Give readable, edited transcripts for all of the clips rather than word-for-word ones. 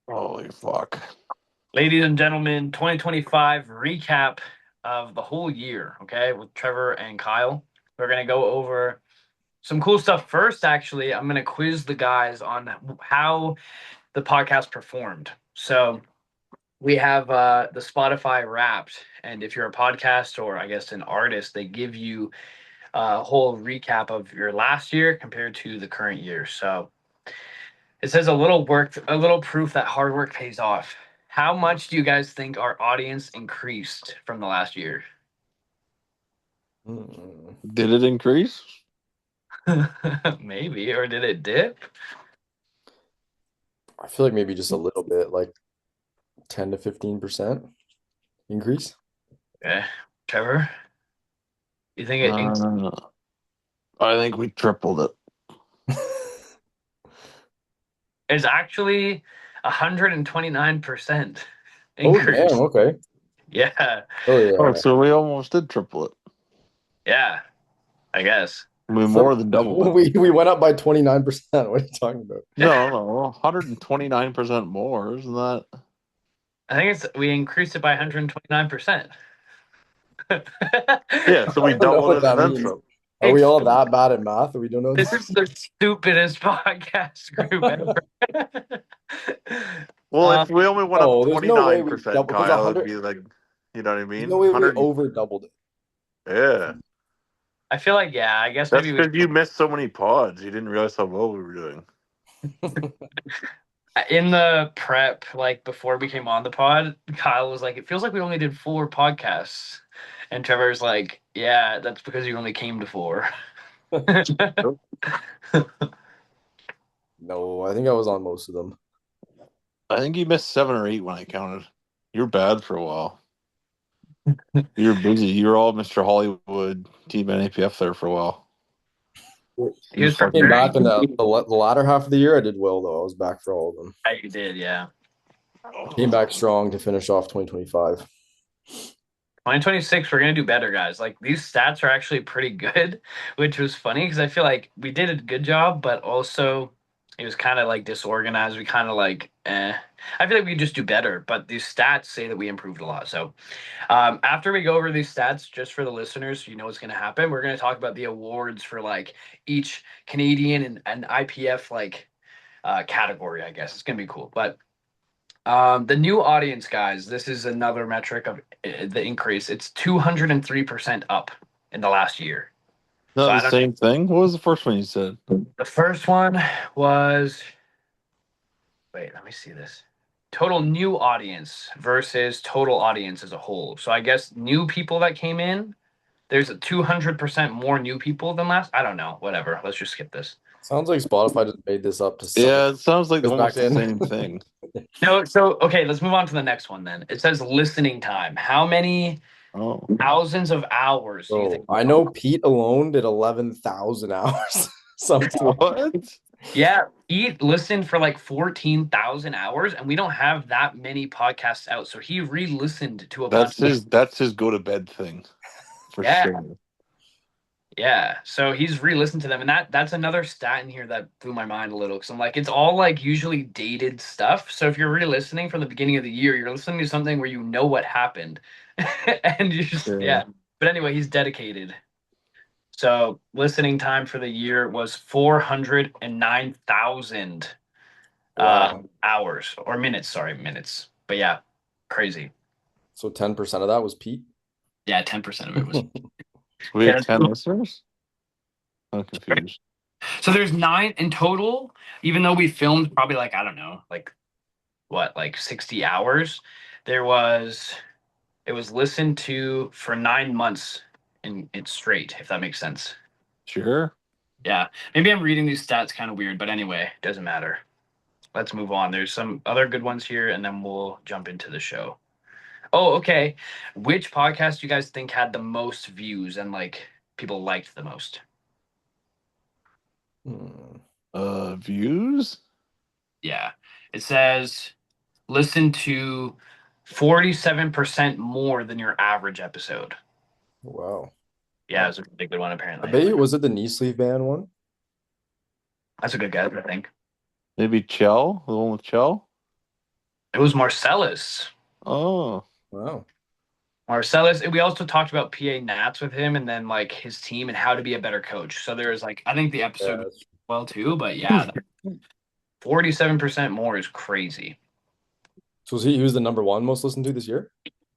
Holy fuck. Ladies and gentlemen, 2025 recap of the whole year, okay, with Trevor and Kyle. We're going to go over some cool stuff first, actually. I'm going to quiz the guys on how the podcast performed. So we have the Spotify Wrapped, and if you're a podcast or I guess an artist, they give you a whole recap of your last year compared to the current year. So it says a little proof that hard work pays off. How much do you guys think our audience increased from the last year? Mm. Did it increase? Maybe, or did it dip? I feel like maybe just a little bit, like 10 to 15% increase. Okay. Trevor, you think it Uh, I think we tripled it. is actually 129% Oh, damn. increase? Okay. Yeah. Oh, Oh, yeah. so we almost did triple it. Yeah, I guess. We So more than doubled it. we went up by 29%. What are you talking about? No, no, 129% more, isn't that? I think it's we increased it by 129%. Yeah, so I we don't know doubled what it and that then means. tripled. Are we It's all that bad at math that we don't know This is this? the stupidest podcast group ever. Well, uh, if we only went up No, there's no way we 29%, double because Kyle, it'd 100, be like, you know what I there's mean? no way we 100. over doubled it. Yeah. I feel like yeah. I guess That's maybe we because you missed so many pods. You didn't realize how well we were doing. in the prep like before we came on the pod. Kyle was like, "It feels like we only did 4 podcasts," and Trevor's like, "Yeah, that's because you only came to 4." No, I think I was on most of them. I think you missed 7 or 8 when I counted. You're bad for a while. You were busy. You were all Mr. Hollywood, Team NAPF there for a while. He You was Came fucking. back in preparing. the latter half of the year. I did well though. I was back for all of them. Yeah, you did, yeah. Came back strong to finish off 2025. 2026, we're gonna do better, guys. Like these stats are actually pretty good, which was funny because I feel like we did a good job, but also it was kind of like disorganized. We kind of like, I feel like we could just do better, but these stats say that we improved a lot. So, after we go over these stats, just for the listeners, so you know what's gonna happen. We're gonna talk about the awards for like each Canadian and IPF like category. I guess it's gonna be cool, but. The new audience, guys, this is another metric of the increase. It's 203% up in the last year. So Not the I don't. same thing. What was the first one you said? The first one was, wait, let me see this. Total new audience versus total audience as a whole. So I guess new people that came in, there's a 200% more new people than last. I don't know. Whatever. Let's just skip this. Sounds like Spotify just made this up to suck Yeah, it sounds like us back almost the in. same thing. No, so okay, let's move on to the next one then. It says listening time. How many Oh, thousands of hours do you think? Bro, I know Pete alone did 11,000 hours somehow. what? Yeah, he listened for like 14,000 hours, and we don't have that many podcasts out. So he re-listened to a bunch. That's his go to bed thing for Yeah, sure. yeah. So he's re-listened to them, and that's another stat in here that blew my mind a little. Because I'm like, it's all like usually dated stuff. So if you're re-listening from the beginning of the year, you're listening to something where you know what happened, and you just Yeah. yeah. But anyway, he's dedicated. So listening time for the year was 409,000 Wow. hours or minutes. Sorry, minutes. But yeah, crazy. So 10% of that was Pete. Yeah, 10% of it was. So we Yeah, have 10 listeners? I'm confused. so there's 9 in total. Even though we filmed probably like I don't know, like what, like 60 hours. There was it was listened to for 9 months in straight, if that makes sense. Sure. Yeah, maybe I'm reading these stats kind of weird, but anyway, doesn't matter. Let's move on. There's some other good ones here, and then we'll jump into the show. Oh, okay. Which podcast do you guys think had the most views and like people liked the most? Hmm. Views? Yeah. It says listen to 47% more than your average episode. Wow. Yeah, it's a really good one I apparently. bet you, was it the knee sleeve band one? That's a good guess, I think. Maybe Chell? The one with Chell? It was Marcellus. Oh, Wow. Marcellus. And we also talked about PA Nats with him, and then like his team and how to be a better coach. So there was like I think the Yeah, episode was well too, but yeah, 47% more is crazy. so he was the number one most listened to this year?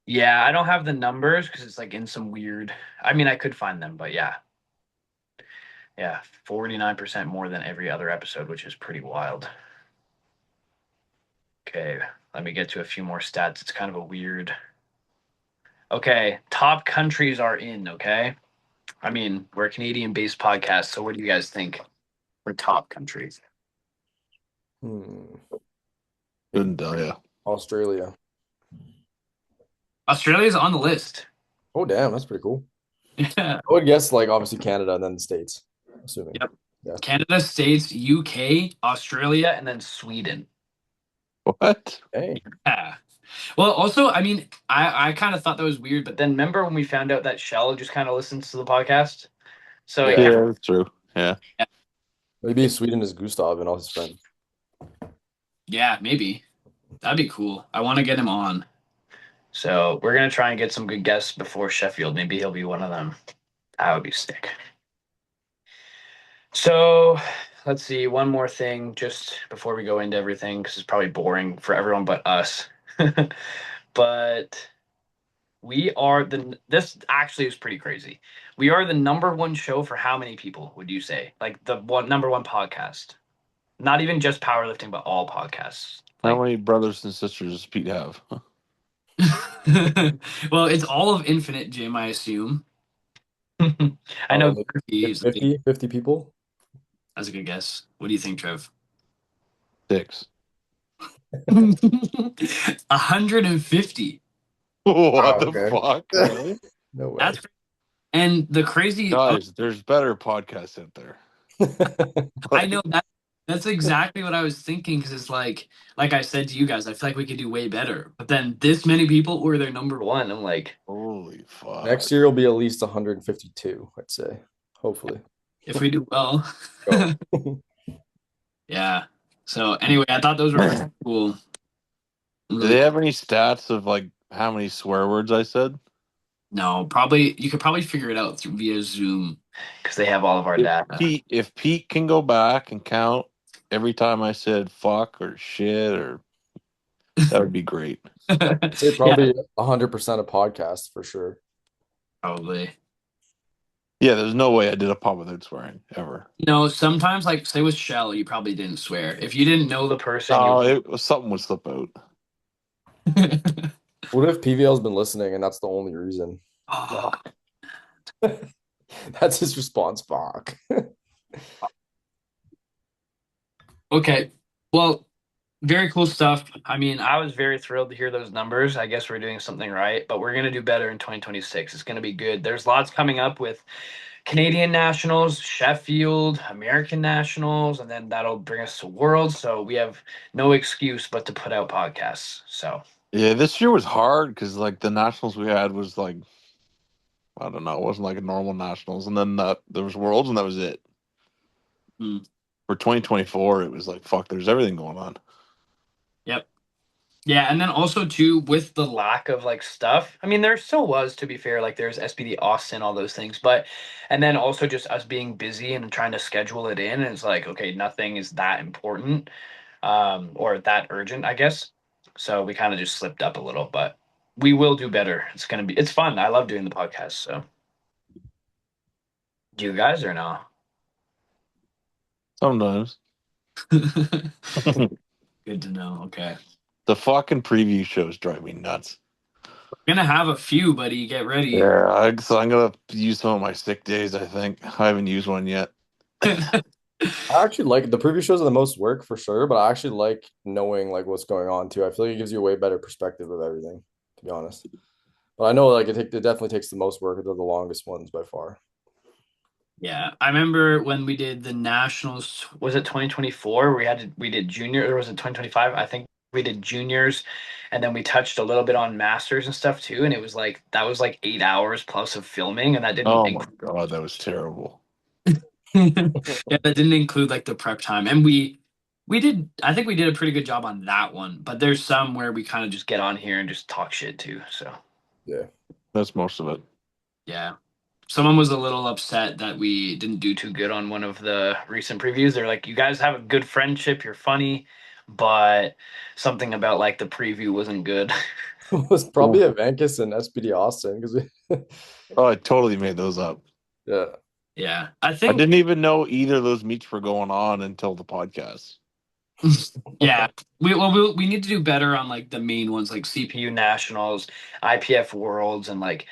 Yeah, I don't have the numbers because it's like in some weird. I mean, I could find them, but yeah, 49% more than every other episode, which is pretty wild. Okay, let me get to a few more stats. It's kind of a weird. Okay, top countries are in. Okay, I mean we're a Canadian-based podcast, so what do you guys think for top countries? Hmm. couldn't tell you. Australia. Australia's on the list. Oh, damn, that's pretty cool. Yeah. I would guess like obviously Canada and then the States, assuming. Yep. Yeah. Canada, States, UK, Australia, and then Sweden. What? Hey. Yeah. Well, also, I mean, I kind of thought that was weird, but then remember when we found out that Shell just kind of listens to the podcast? So Yeah. Yeah, that's true. Yeah. Maybe Sweden is Gustav and all his friends. yeah, maybe. That'd be cool. I want to get him on. So we're gonna try and get some good guests before Sheffield. Maybe he'll be one of them. That would be sick. So let's see, one more thing just before we go into everything, because it's probably boring for everyone but us. But we are this actually is pretty crazy. We are the number one show for how many people would you say? Like the number one podcast. Not even just powerlifting, but all podcasts. How Like many brothers and sisters does Pete have? well, it's all of Infinite Gym, I assume. I know Like he's 50 people. that's a good guess. What do you think, Trev? 6. 150. What Wow, the okay. fuck? Really? No way. That's and the crazy. Guys, there's better podcasts out there. I know that's exactly what I was thinking because it's like I said to you guys, I feel like we could do way better. But then this many people were their number one. I'm like, Holy fuck. Next year will be at least 152, I'd say. Hopefully. if we do well, Go. yeah. So anyway, I thought those were really cool. Do Really they cool. have any stats of like how many swear words I said? No, probably you could probably figure it out through via Zoom because they have all of our data. If Pete can go back and count every time I said fuck or shit or that would be great. I'd say Yeah, probably 100% of podcasts for sure. probably. Yeah, there's no way I did a pod without swearing ever. No, sometimes like say with Shell, you probably didn't swear. If you didn't know the person, No, you it was something would slip out. What if PVL's been listening and that's the only reason? oh, That's his response. Fuck. okay. Well, very cool stuff. I mean, I was very thrilled to hear those numbers. I guess we're doing something right, but we're going to do better in 2026. It's going to be good. There's lots coming up with Canadian Nationals, Sheffield, American Nationals, and then that'll bring us to Worlds. So we have no excuse but to put out podcasts. So, Yeah, this year was hard because like the nationals we had was like I don't know, it wasn't like a normal nationals, and then there was worlds, and that was it. Hmm. For 2024, it was like fuck. There's everything going on. yep. Yeah, and then also too with the lack of like stuff. I mean, there still was, to be fair, like there's SPD Austin, all those things, but and then also just us being busy and trying to schedule it in, and it's like, okay, nothing is that important, or that urgent, I guess. So we kind of just slipped up a little, but we will do better. It's fun. I love doing the podcast. So do you guys or no? Sometimes Good to know. Okay. the fucking preview shows drive me nuts. We're gonna have a few, buddy. Get ready. Yeah, so I'm gonna use some of my sick days. I think I haven't used one yet. I actually like the preview shows are the most work for sure, but I actually like knowing like what's going on too. I feel like it gives you a way better perspective of everything, to be honest. But I know like it definitely takes the most work. They're the longest ones by far. Yeah, I remember when we did the nationals. Was it 2024? We did junior, or was it 2025? I think we did juniors, and then we touched a little bit on masters and stuff too. And it was like that was like 8 hours plus of filming, and that didn't. Oh my god, that was terrible. Yeah, that didn't include like the prep time, and we We did. I think we did a pretty good job on that one, but there's some where we kind of just get on here and just talk shit too. So Yeah. That's most of it. yeah, someone was a little upset that we didn't do too good on one of the recent previews. They're like, "You guys have a good friendship. You're funny, but something about like the preview wasn't good." It was probably Ooh. Evankis and SPD Austin because we Oh, I totally made those up. yeah. Yeah, I I think. didn't even know either of those meets were going on until the podcast. Yeah, we need to do better on like the main ones like CPU Nationals, IPF Worlds, and like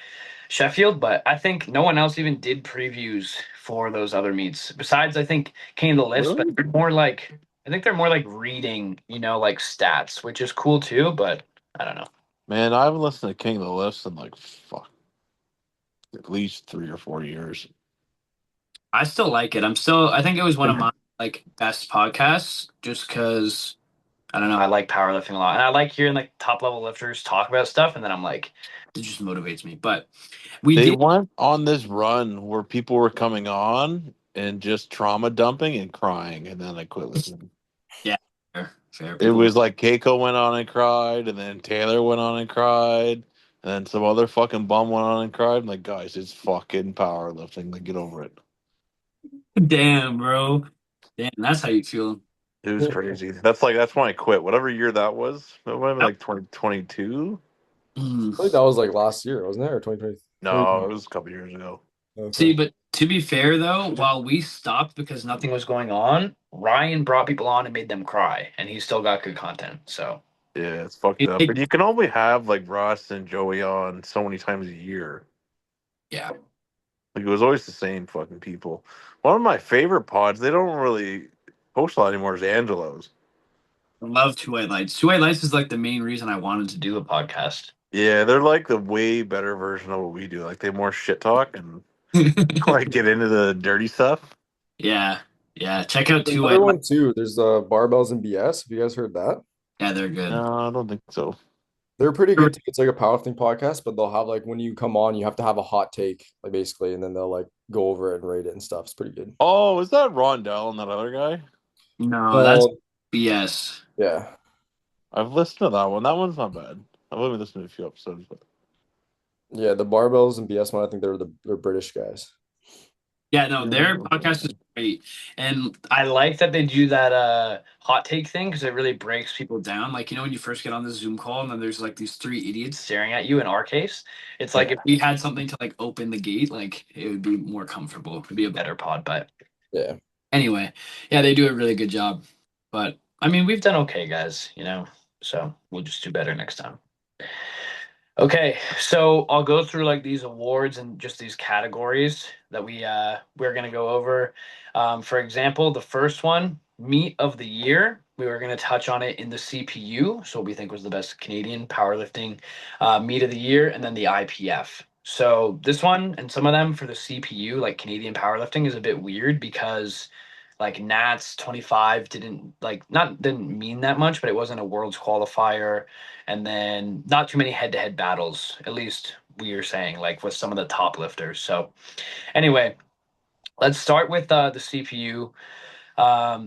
Sheffield. But I think no one else even did previews for those other meets besides I think King of the Lifts. But Really? they're more like I think they're more like reading, like stats, which is cool too. But I don't know. Man, I haven't listened to King of the Lifts in like fuck at least 3 or 4 years. I still like it. I think it was one of my like best podcasts just because I don't know. I like powerlifting a lot, and I like hearing like top level lifters talk about stuff, and then I'm like, it just motivates me. But we They did. went on this run where people were coming on and just trauma dumping and crying, and then I quit listening. Yeah, fair. It People. was like Keiko went on and cried, and then Taylor went on and cried, and then some other fucking bum went on and cried. I'm like, guys, it's fucking powerlifting. Like, get over it. Damn, bro. Damn, that's how you feel. It was crazy. That's when I quit. Whatever year that was. That might have been Yep. like 2022. Mm. I think that was like last year, wasn't it? Or 2020? No, it was a couple years ago. See, Okay. but to be fair though, while we stopped because nothing was going on, Ryan brought people on and made them cry, and he still got good content. So Yeah, it's fucked up. But you can only have like Ross and Joey on so many times a year. yeah, Like it was always the same fucking people. One of my favorite pods, they don't really post a lot anymore, is Angelo's. I love Two White Lights. Two White Lights is like the main reason I wanted to do a podcast. Yeah, they're like the way better version of what we do. Like they more shit talk and like get into the dirty stuff. Yeah, yeah. Check out Two Another White Lights. one too. There's Barbells and BS. Have you guys heard that? Yeah, they're good. No, I don't think so. They're pretty good too. It's like a powerlifting podcast, but they'll have like when you come on, you have to have a hot take, like basically, and then they'll like go over it and rate it and stuff. It's pretty good. Oh, is that Rondell and that other guy? No, that's Well, BS. yeah. I've listened to that one. That one's not bad. I've only listened to a few episodes, but Yeah, the Barbells and BS one, I think they're British guys. Yeah, no, their podcast is great. And I like that they do that hot take thing because it really breaks people down. Like, when you first get on the Zoom call and then there's like these three idiots staring at you in our case, it's like if we had something to like open the gate, like it would be more comfortable. It would be a better pod. But Yeah. anyway, yeah, they do a really good job. But I mean, we've done okay, guys, so we'll just do better next time. Okay, so I'll go through like these awards and just these categories that we're gonna go over. For example, the first one, meet of the year. We were gonna touch on it in the CPU, so what we think was the best Canadian powerlifting meet of the year, and then the IPF. So this one and some of them for the CPU, like Canadian powerlifting, is a bit weird because like Nats 25 didn't mean that much, but it wasn't a world's qualifier. And then not too many head-to-head battles, at least we are saying, like with some of the top lifters. So anyway, let's start with the CPU.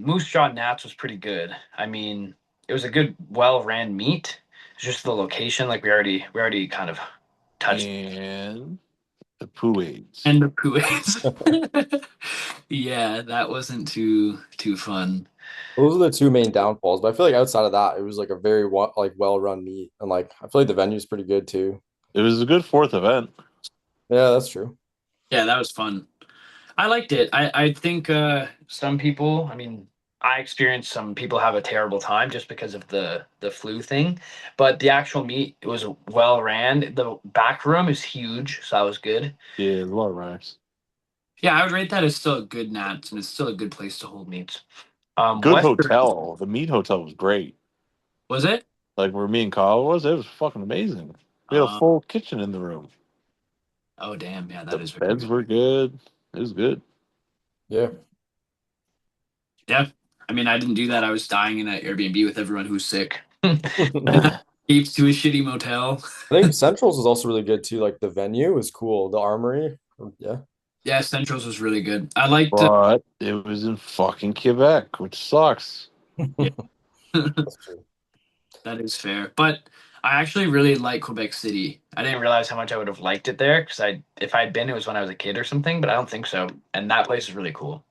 Moose Jaw Nats was pretty good. I mean, it was a good, well-ran meet. It's just the location, like we already kind of touched. and the Poo Aids. And the Kuwaits. Yeah, that wasn't too fun. Those are the two main downfalls, but I feel like outside of that, it was like a very like well-run meet, and like I feel like the venue's pretty good too. It was a good fourth event. Yeah, that's true. Yeah, that was fun. I liked it. I think some people, I mean, I experienced some people have a terrible time just because of the flu thing, but the actual meet it was well ran. The back room is huge, so that was good. Yeah, there's a lot of racks. Yeah, I would rate that as still a good Nats, and it's still a good place to hold meets. Good Western hotel. The meat hotel was great. was it? Like where me and Kyle was, it was fucking amazing. We had a Uh, full kitchen in the room. oh damn, yeah, The that is very beds good. were good. It was good. Yeah. Yeah, I mean, I didn't do that. I was dying in an Airbnb with everyone who's sick. I Heaps to a shitty motel. think Central's was also really good too. Like the venue was cool. The Armory. Yeah. Yeah, Centrals was really good. I liked. But it was in fucking Quebec, which sucks. Yeah. That's true. That is fair. But I actually really like Quebec City. I didn't realize how much I would have liked it there because if I'd been, it was when I was a kid or something, but I don't think so. And that place is really cool.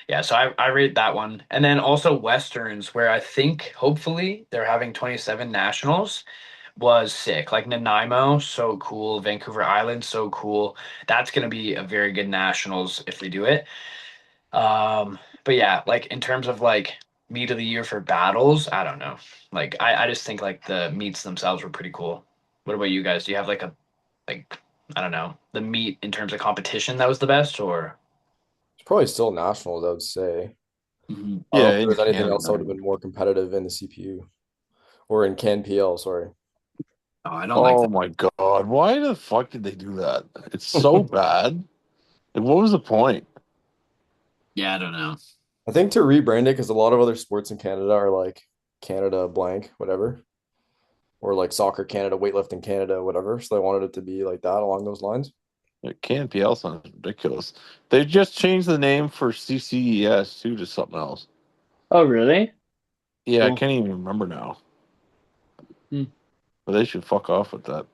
Yeah, so I rate that one. And then also Westerns, where I think hopefully they're having 27 nationals, was sick. Like Nanaimo, so cool. Vancouver Island, so cool. That's gonna be a very good nationals if we do it. But yeah, like in terms of like meat of the year for battles, I don't know. Like I just think like the meats themselves were pretty cool. What about you guys? Do you have like a like I don't know, the meat in terms of competition that was the best or It's probably still nationals, I would say. Mhm. I don't know Yeah, if there in was anything else that would Canada. have been more competitive in the CPU or in CanPL, sorry. Oh, I don't like Oh that. my god, why the fuck did they do that? It's so bad. Like, what was the point? Yeah, I don't know. I think to rebrand it, because a lot of other sports in Canada are like Canada blank, whatever, or like soccer Canada, weightlifting Canada, whatever. So they wanted it to be like that along those lines. It can't be else sounds ridiculous. They just changed the name for CCES too to something else. Oh, really? Yeah, I Cool. can't even remember now. Hmm. But they should fuck off with that.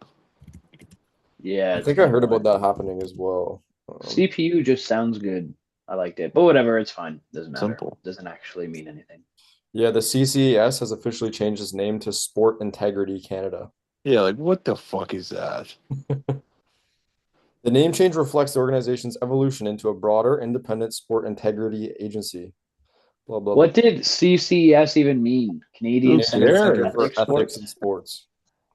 Yeah, I it's think I kind of heard about annoying. that happening as well. CPU just sounds good. I liked it, but whatever, it's fine. Doesn't matter. Simple. Doesn't actually mean anything. Yeah, the CCES has officially changed its name to Sport Integrity Canada. Yeah, like what the fuck is that? The name change reflects the organization's evolution into a broader, independent sport integrity agency. Blah, blah, blah. What did CCS even mean? Who Canadian Center Canadian for Center cares? for Athletic Ethics in Sports?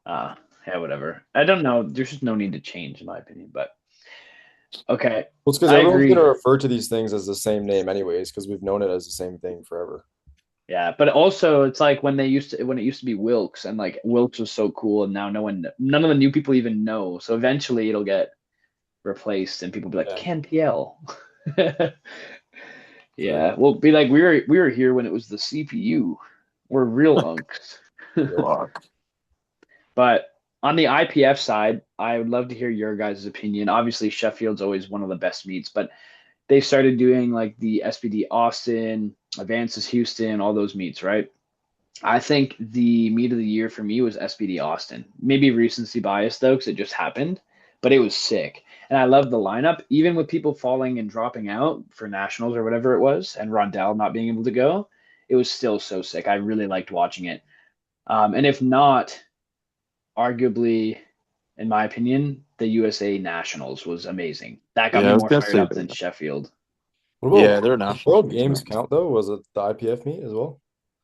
Sports. Yeah, whatever. I don't know. There's just no need to change, in my opinion. But okay, Well, it's because I everyone's going to agree. refer to these things as the same name, anyways, because we've known it as the same thing forever. Yeah, but also it's like when it used to be Wilkes, and like Wilkes was so cool, and now none of the new people even know. So eventually it'll get replaced, and people be like, Yeah. CanPL. True. Yeah, we'll be like we were here when it was the CPU. We're real unks. Fuck. But on the IPF side, I would love to hear your guys' opinion. Obviously, Sheffield's always one of the best meets, but they started doing like the SBD Austin, Advances Houston, all those meets, right? I think the meet of the year for me was SBD Austin. Maybe recency bias though, because it just happened, but it was sick. And I love the lineup, even with people falling and dropping out for nationals or whatever it was, and Rondell not being able to go. It was still so sick. I really liked watching it. And if not, arguably, in my opinion, the USA Nationals was amazing. That got Yeah, me I was more gonna fired say up than that. Sheffield. What Yeah, about their did national World speaks Games nice. count though? Was it the IPF meet as well?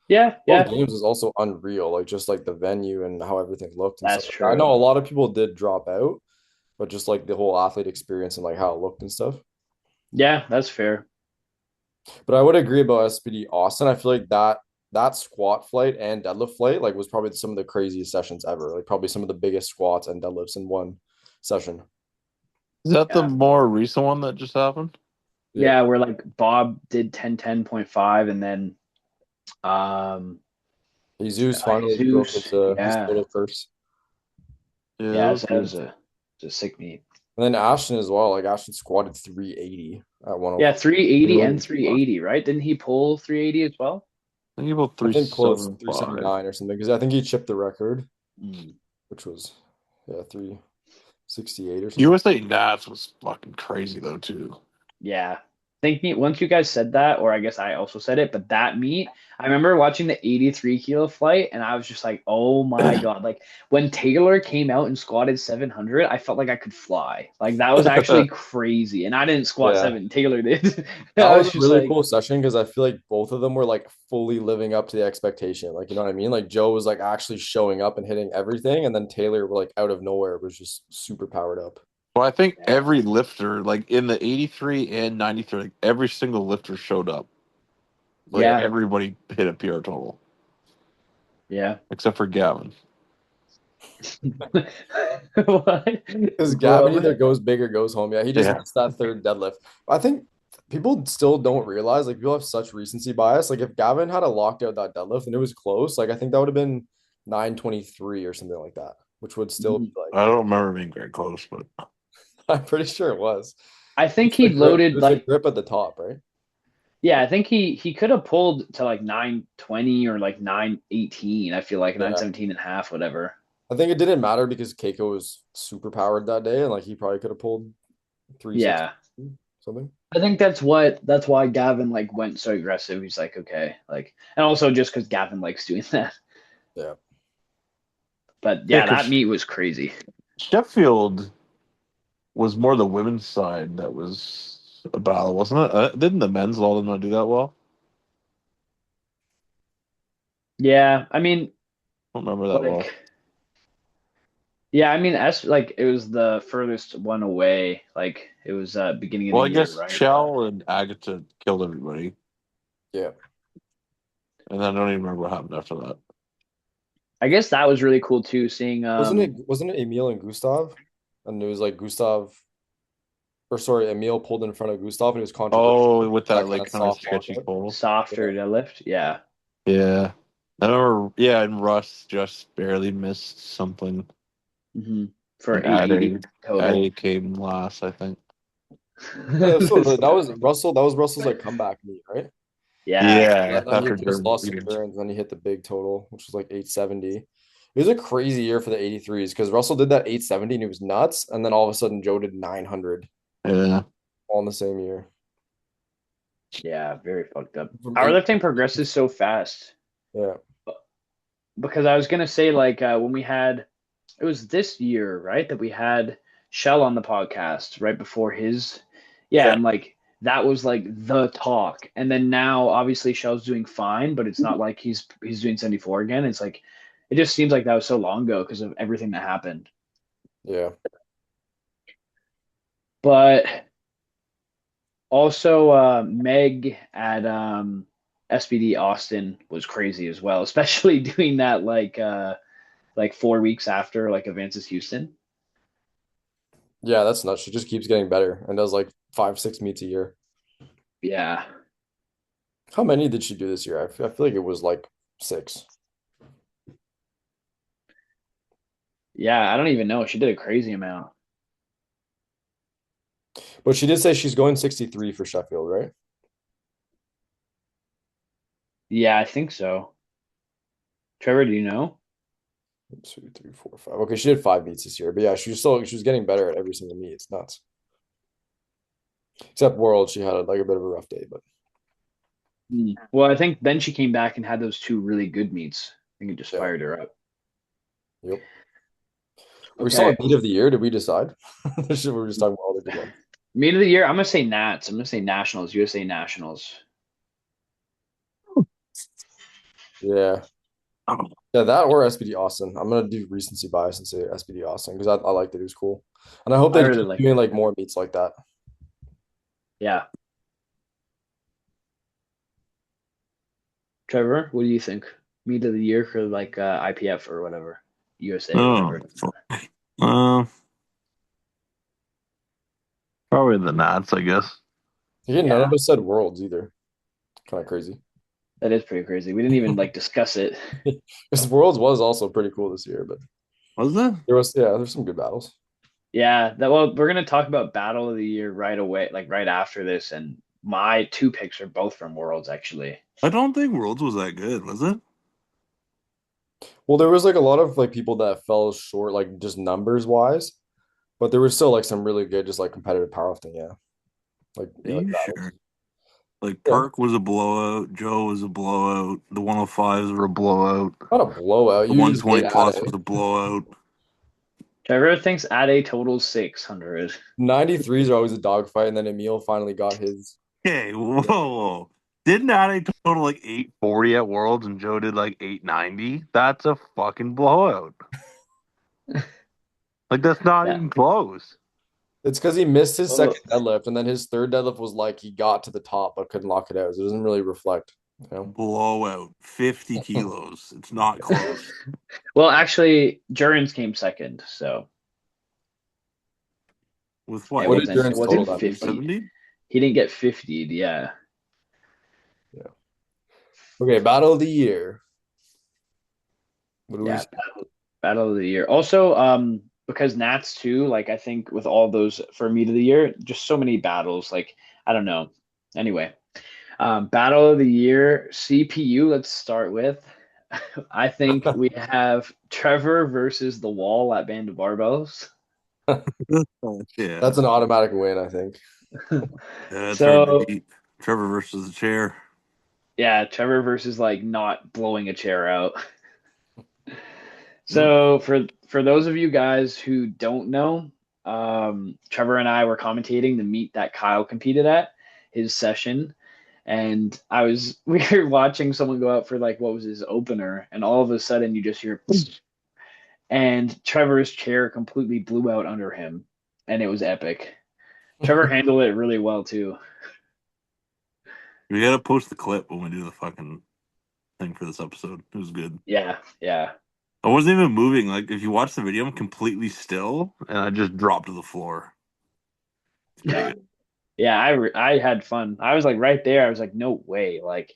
Yeah, World yeah, Games is also unreal, like just like the venue and how everything looked and stuff. that's I true. know a lot of people did drop out, but just like the whole athlete experience and like how it looked and stuff. Yeah, that's fair. But I would agree about SPD Austin. I feel like that squat flight and deadlift flight like was probably some of the craziest sessions ever. Like probably some of the biggest squats and deadlifts in one session. Is that the Yeah. more recent one that just happened? Yeah. Yeah, where like Bob did 10:10.5 and then um Jesus finally broke Jesus. his Yeah. total curse. Yeah, that Yeah, was so that good. was a sick meet. And then Ashton as well. Like Ashton squatted 380 at Yeah, 105. 380 Really and fuck. 380, right? Didn't he pull 380 as well? I think about I think close 375. 379 or something because I think he chipped the record, Mm. which was yeah 368 or something. USA Nats was fucking crazy though too. Yeah. Think me once you guys said that, or I guess I also said it, but that meet, I remember watching the 83 kilo flight and I was just like, oh my God. Like when Taylor came out and squatted 700, I felt like I could fly. Like that was actually crazy. And I didn't squat Yeah. seven, Taylor did. That I was was a just really like, cool session because I feel like both of them were like fully living up to the expectation. Like, you know what I mean? Like Joe was like actually showing up and hitting everything, and then Taylor, like out of nowhere, was just super powered up. Well, I think yeah, every lifter, like in the 83 and 93, like every single lifter showed up. Like yeah, everybody hit a PR total, yeah. except for Gavin. What? Because Gavin Bro. either goes big or goes home. Yeah, he just Yeah. missed that third deadlift. I think people still don't realize like people have such recency bias. Like if Gavin had a locked out that deadlift and it was close, like I think that would have been 923 or something like that, which would still be Mhm. like I don't remember being very close, but I'm pretty sure it was. I think It's the he grip. It loaded was the like grip at the top, right? Yeah, I think he could have pulled to like 920 or like 918. I feel like Yeah. 917 and a half, whatever. I think it didn't matter because Keiko was super powered that day, and like he probably could have pulled 360 Yeah. something. I think that's why Gavin like went so aggressive. He's like, okay, like, and also just because Gavin likes doing that. Yeah. But Yeah, yeah, that because meet was crazy. Sheffield was more the women's side that was a battle, wasn't it? Didn't the men's law not do that well? Yeah, I mean, I don't remember that well. like, yeah, I mean, S like it was the furthest one away. Like it was beginning of the Well, I year, guess right? Chell and Agatha killed everybody, Yeah. and then I don't even remember what happened after that. I guess that was really cool too, seeing Wasn't it Emil and Gustav? And it was like Gustav or sorry, Emil pulled in front of Gustav and it was controversial. Oh, with That that kind like of kind of soft sketchy lockout. pole. softer Yeah. deadlift. Yeah. Yeah, I remember. Yeah, and Russ just barely missed something, hmm For and 880 total. Ade came last, I think. Yeah, so that was Russell's like comeback meet, right? Yeah. Yeah, And he after had just Durban lost beat to him. Durans, and then he hit the big total, which was like 870. It was a crazy year for the 83s because Russell did that 870 and it was nuts. And then all of a sudden Joe did 900 Yeah. all in the same year. Yeah, very fucked up. From eight, Powerlifting progresses so fast. yeah. Because I was gonna say, like, when we had it was this year, right, that we had Shell on the podcast right before his, yeah, Yeah. and like that was like the talk. And then now obviously Shell's doing fine, but it's not like he's doing 74 again. It's like it just seems like that was so long ago because of everything that happened. Yeah. But also, Meg at SBD Austin was crazy as well, especially doing that like 4 weeks after like Advances Houston. Yeah, that's nuts. She just keeps getting better and does like 5, 6 meets a year. Yeah, How many did she do this year? I feel like it was like 6. yeah. I don't even know. She did a crazy amount. But she did say she's going 63 for Sheffield, right? Yeah, I think so. Trevor, do you know? 2, 3, 4, 5. Okay, she did 5 meets this year, but yeah, she was getting better at every single meet. It's nuts. Except World, she had like a bit of a rough day, but Well, I think then she came back and had those two really good meets. I think it just yeah, fired her up. yep. We saw Okay, a meet of the year. Did we decide? We were just talking about all the good ones. meet of the year. I'm gonna say Nats. I'm gonna say Nationals. USA Nationals. Yeah, yeah, that or SBD Austin. I'm gonna do recency bias and say SBD Austin because I liked it. It was cool, and I hope I they really keep like doing it. like more meets like that. Yeah, Trevor, what do you think? Meet of the year for like IPF or whatever, USA or Oh, whatever. fuck. Uh, probably the Nats, I guess. Again, none Yeah, of us said Worlds either. Kind of crazy. that is pretty crazy. We didn't even like discuss it. Because Worlds was also pretty cool this year, but Was that? there's some good battles. Yeah, that well, we're gonna talk about Battle of the Year right away, like right after this, and my two picks are both from Worlds actually. I don't think Worlds was that good, was it? Well, there was like a lot of like people that fell short, like just numbers wise, but there was still like some really good, just like competitive powerlifting. Yeah, Are like you battles. sure? Like Yeah, Perk was a blowout, Joe was a blowout, the 105s were a blowout, not a blowout. the You just hate 120 at plus it. was a blowout. Trevor thinks at a total 600. 93s are always a dogfight, and then Emil finally got his. Okay, whoa. Didn't Ade total like 840 at Worlds and Joe did like 890? That's a fucking blowout. Like that's not Yeah. even close. It's because he missed his Oh, second deadlift, and then his third deadlift was like he got to the top but couldn't lock it out. So it doesn't really reflect, you know. Blowout. 50 kilos. It's not close. well, actually, Jurgens came second, so With it what? What did wasn't Durance wasn't total that? 50. 70? He didn't get 50'd, yeah. Yeah. Okay, battle of the year. What do we Yeah, say? Battle of the Year. Also, because Nats too, like I think with all those for meet of the year, just so many battles. Like I don't know. Anyway, Battle of the year, CPU. Let's start with. I think we have Trevor versus the wall at Band of Barbells. Yeah. That's an automatic win, I think. Yeah, it's hard to So beat. Trevor versus the chair. yeah, Trevor versus like not blowing a chair out. Yep. So for those of you guys who don't know, Trevor and I were commentating the meet that Kyle competed at, his session, and we were watching someone go out for like what was his opener, and all of a sudden you just hear, and Trevor's chair completely blew out under him, and it was epic. Trevor handled it really well too. We gotta post the clip when we do the fucking thing for this episode. It was good. Yeah, yeah. I wasn't even moving. Like if you watch the video, I'm completely still, and I just dropped to the floor. It's pretty Yeah. good. Yeah, I had fun. I was like right there. I was like, no way. Like,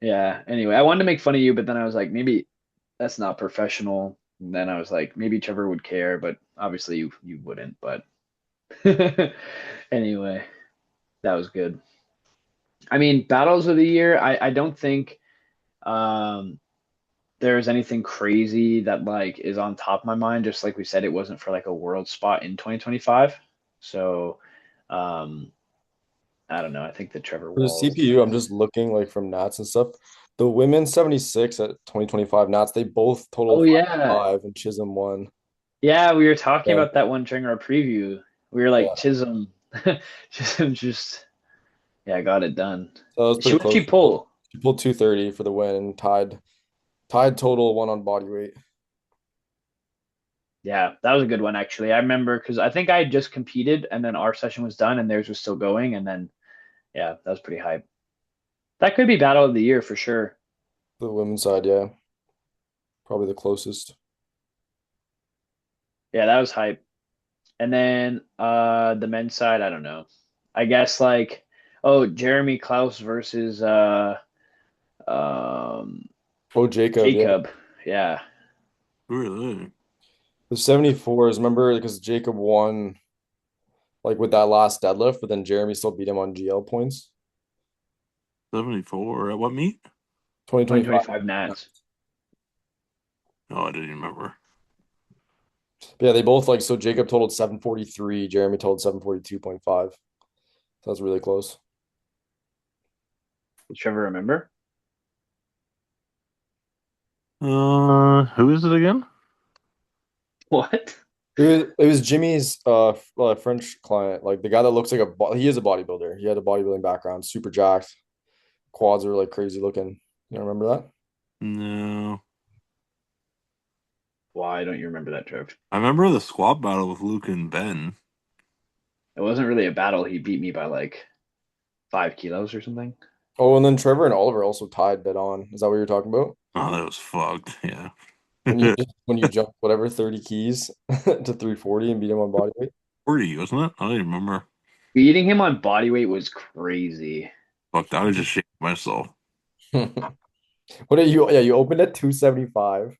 yeah. Anyway, I wanted to make fun of you, but then I was like, maybe that's not professional. And then I was like, maybe Trevor would care, but obviously you wouldn't. But anyway, that was good. I mean, battles of the year, I don't think um there's anything crazy that like is on top of my mind. Just like we said, it wasn't for like a world spot in 2025. So um I don't know. I think the Trevor For the Walls. CPU, I'm just looking like from Nats and stuff. The women's 76 at 2025 Nats, they both Oh total yeah. 5 and Chisholm won. Yeah, we were talking Yeah, about that one during our preview. We were like yeah. Chisholm, Chisholm just yeah got it done. So that was She pretty what she close. pull? She pulled 230 for the win and tied total one on body weight. Yeah, that was a good one actually. I remember because I think I had just competed and then our session was done and theirs was still going and then yeah, that was pretty hype. That could be battle of the year for sure. The women's side, yeah. Probably the closest. Yeah, that was hype. And then the men's side, I don't know. I guess like oh Jeremy Klaus versus um Oh, Jacob, yeah. Jacob. Yeah. Really? The 74s, remember, because Jacob won like with that last deadlift, but then Jeremy still beat him on GL points. 74 at what meet? 2025. 2025 Nats. Oh, I didn't remember. Yeah, they both like so Jacob totaled 743, Jeremy totaled 742.5. So that's really close. Did you ever remember? Who is it again? What? It was Jimmy's French client, like the guy that looks like he is a bodybuilder. He had a bodybuilding background, super jacked. Quads are like crazy looking. You remember that? No. Why don't you remember that, Trev? I remember the squat battle with Luke and Ben. It wasn't really a battle. He beat me by like 5 kilos or something. Oh, and then Trevor and Oliver also tied dead on. Is that what you're talking about? Oh, that was fucked. Yeah. When you jump whatever 30 keys to 340 and beat him on body weight. 40, wasn't it? I don't even remember. Beating him on body weight was crazy. Fuck, I was just shaking myself. What are you? Yeah, you opened at 275.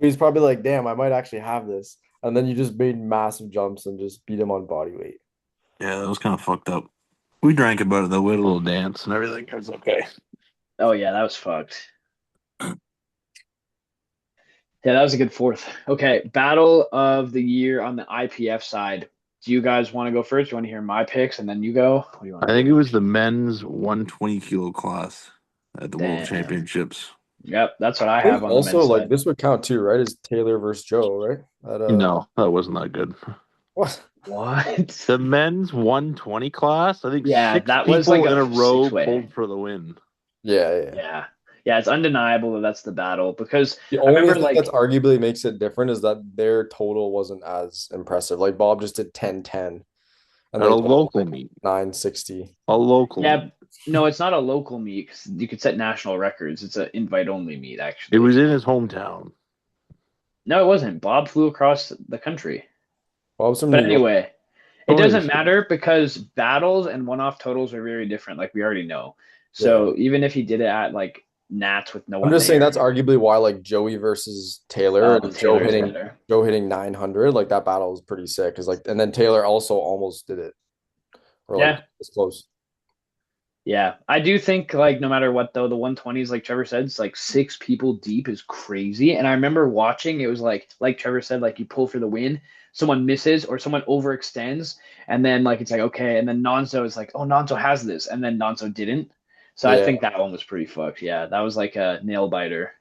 He's probably like, damn, I might actually have this. And then you just made massive jumps and just beat him on body weight. Yeah, that was kind of fucked up. We drank about it though. We had a little dance and everything. It was okay. Oh yeah, that was fucked. Yeah, that was a good fourth. Okay, battle of the year on the IPF side. Do you guys want to go first? Do you want to hear my picks and then you go? What do you want I to think do? it was the men's 120 kilo class at the World Damn. Championships. Yep, that's what I have on the Also, men's like side. this would count too, right? Is Taylor versus Joe, right? No, that wasn't that good. What? What? The men's 120 class, I think Yeah, six that people was like in a a row six-way. pulled for the win. Yeah. Yeah. Yeah, it's undeniable that that's the battle because The I only remember thing like that's arguably makes it different is that their total wasn't as impressive. Like Bob just did 10-10 and At they a local meet. 960. A local yeah, meet. no, it's not a local meet 'cause you could set national records. It's an invite only meet actually. It was in his hometown. No, it wasn't. Bob flew across the country. Bob's from But New York. anyway, it Only doesn't the- matter because battles and one-off totals are very different, like we already know. So even if he did it at like Nats with no I'm one just saying there, that's arguably why like Joey versus Taylor and Joe Taylor's hitting better. Joe hitting 900, like that battle was pretty sick. Cause like and then Taylor also almost did it. or Yeah. like it's close. Yeah, I do think like no matter what though, the 120s, like Trevor said, it's like 6 people deep is crazy. And I remember watching, it was like Trevor said, like you pull for the win, someone misses or someone overextends, and then like it's like okay, and then Nonzo is like, oh Nonzo has this, and then Nonzo didn't. So I Yeah. think that one was pretty fucked. Yeah, that was like a nail biter.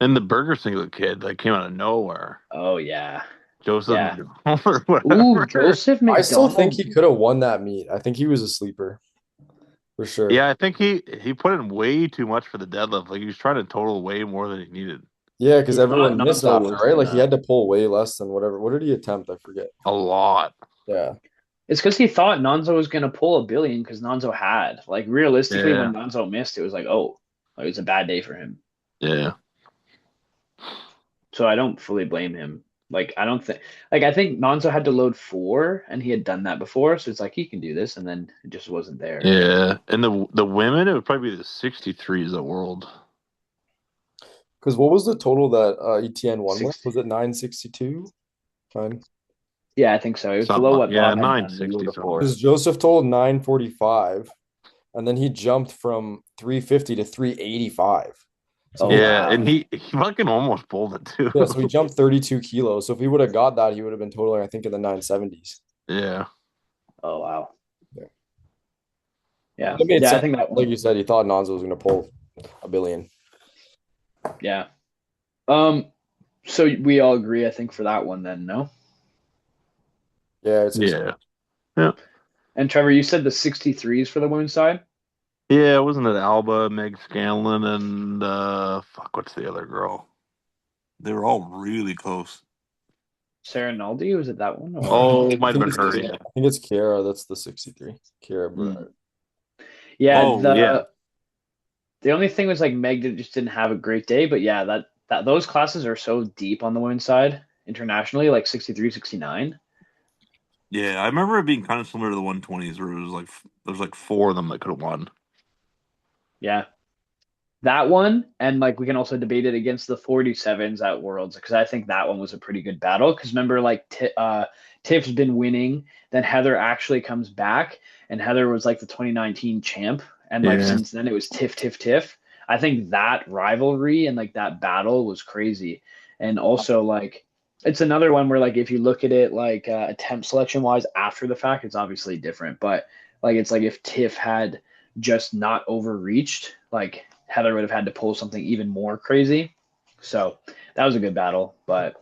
And the Burger Single kid that came out of nowhere, Oh yeah, Joseph yeah. McDonald or Ooh, whatever. Joseph I still think McDonald. he could have won that meet. I think he was a sleeper for sure. Yeah, I think he put in way too much for the deadlift. Like he was trying to total way more than he needed. Yeah, because He thought everyone missed Nonzo after, was right? Like he gonna. had to pull way less than whatever. What did he attempt? I forget. A lot. Yeah. It's because he thought Nonzo was gonna pull a billion because Nonzo had. Like realistically, Yeah. when Nonzo missed, it was like, oh, it was a bad day for him. Yeah. So I don't fully blame him. Like I don't think like I think Nonzo had to load 4 and he had done that before, so it's like he can do this, and then it just wasn't there. Yeah. And the women, it would probably be the 63s at World. Because what was the total that ETN won with? 60. Was it 962? Fine. Yeah, I think so. It was Something below like- what yeah, Bob had done the 960 year something. before. Because Joseph totaled 945, and then he jumped from 350 to 385. So Oh, he- Yeah, wow. and he fucking almost pulled it too. yeah, so he jumped 32 kilos. So if he would have got that, he would have been totaling, I think, in the 970s. Yeah. Oh wow. Yeah. Yeah. It made Yeah, I sense. think that Like you said, he thought Nonzo was going to pull a billion. yeah. So we all agree, I think, for that one then, no? Yeah, it's Yeah. And Trevor, you said the 63s for the women's side? Yeah, wasn't it Alba, Meg Scanlon, and fuck, what's the other girl? They were all really close. Sarah Naldi, was it that one? Or... Oh, it I might have think been it's her. Kiara. Yeah. I think it's Kiara. That's the 63. Kiara Bernard. Yeah, Oh, yeah. The only thing was like Meg just didn't have a great day, but yeah, that those classes are so deep on the women's side internationally, like 63, 69. Yeah, I remember it being kind of similar to the 120s where it was like there's like 4 of them that could have won. Yeah. That one, and like we can also debate it against the 47s at Worlds because I think that one was a pretty good battle. Because remember, like Tiff's been winning, then Heather actually comes back, and Heather was like the 2019 champ, and like Yeah. since then it was Tiff. I think that rivalry and like that battle was crazy, and also like it's another one where like if you look at it like attempt selection wise after the fact, it's obviously different, but like it's like if Tiff had just not overreached, like Heather would have had to pull something even more crazy. So that was a good battle. But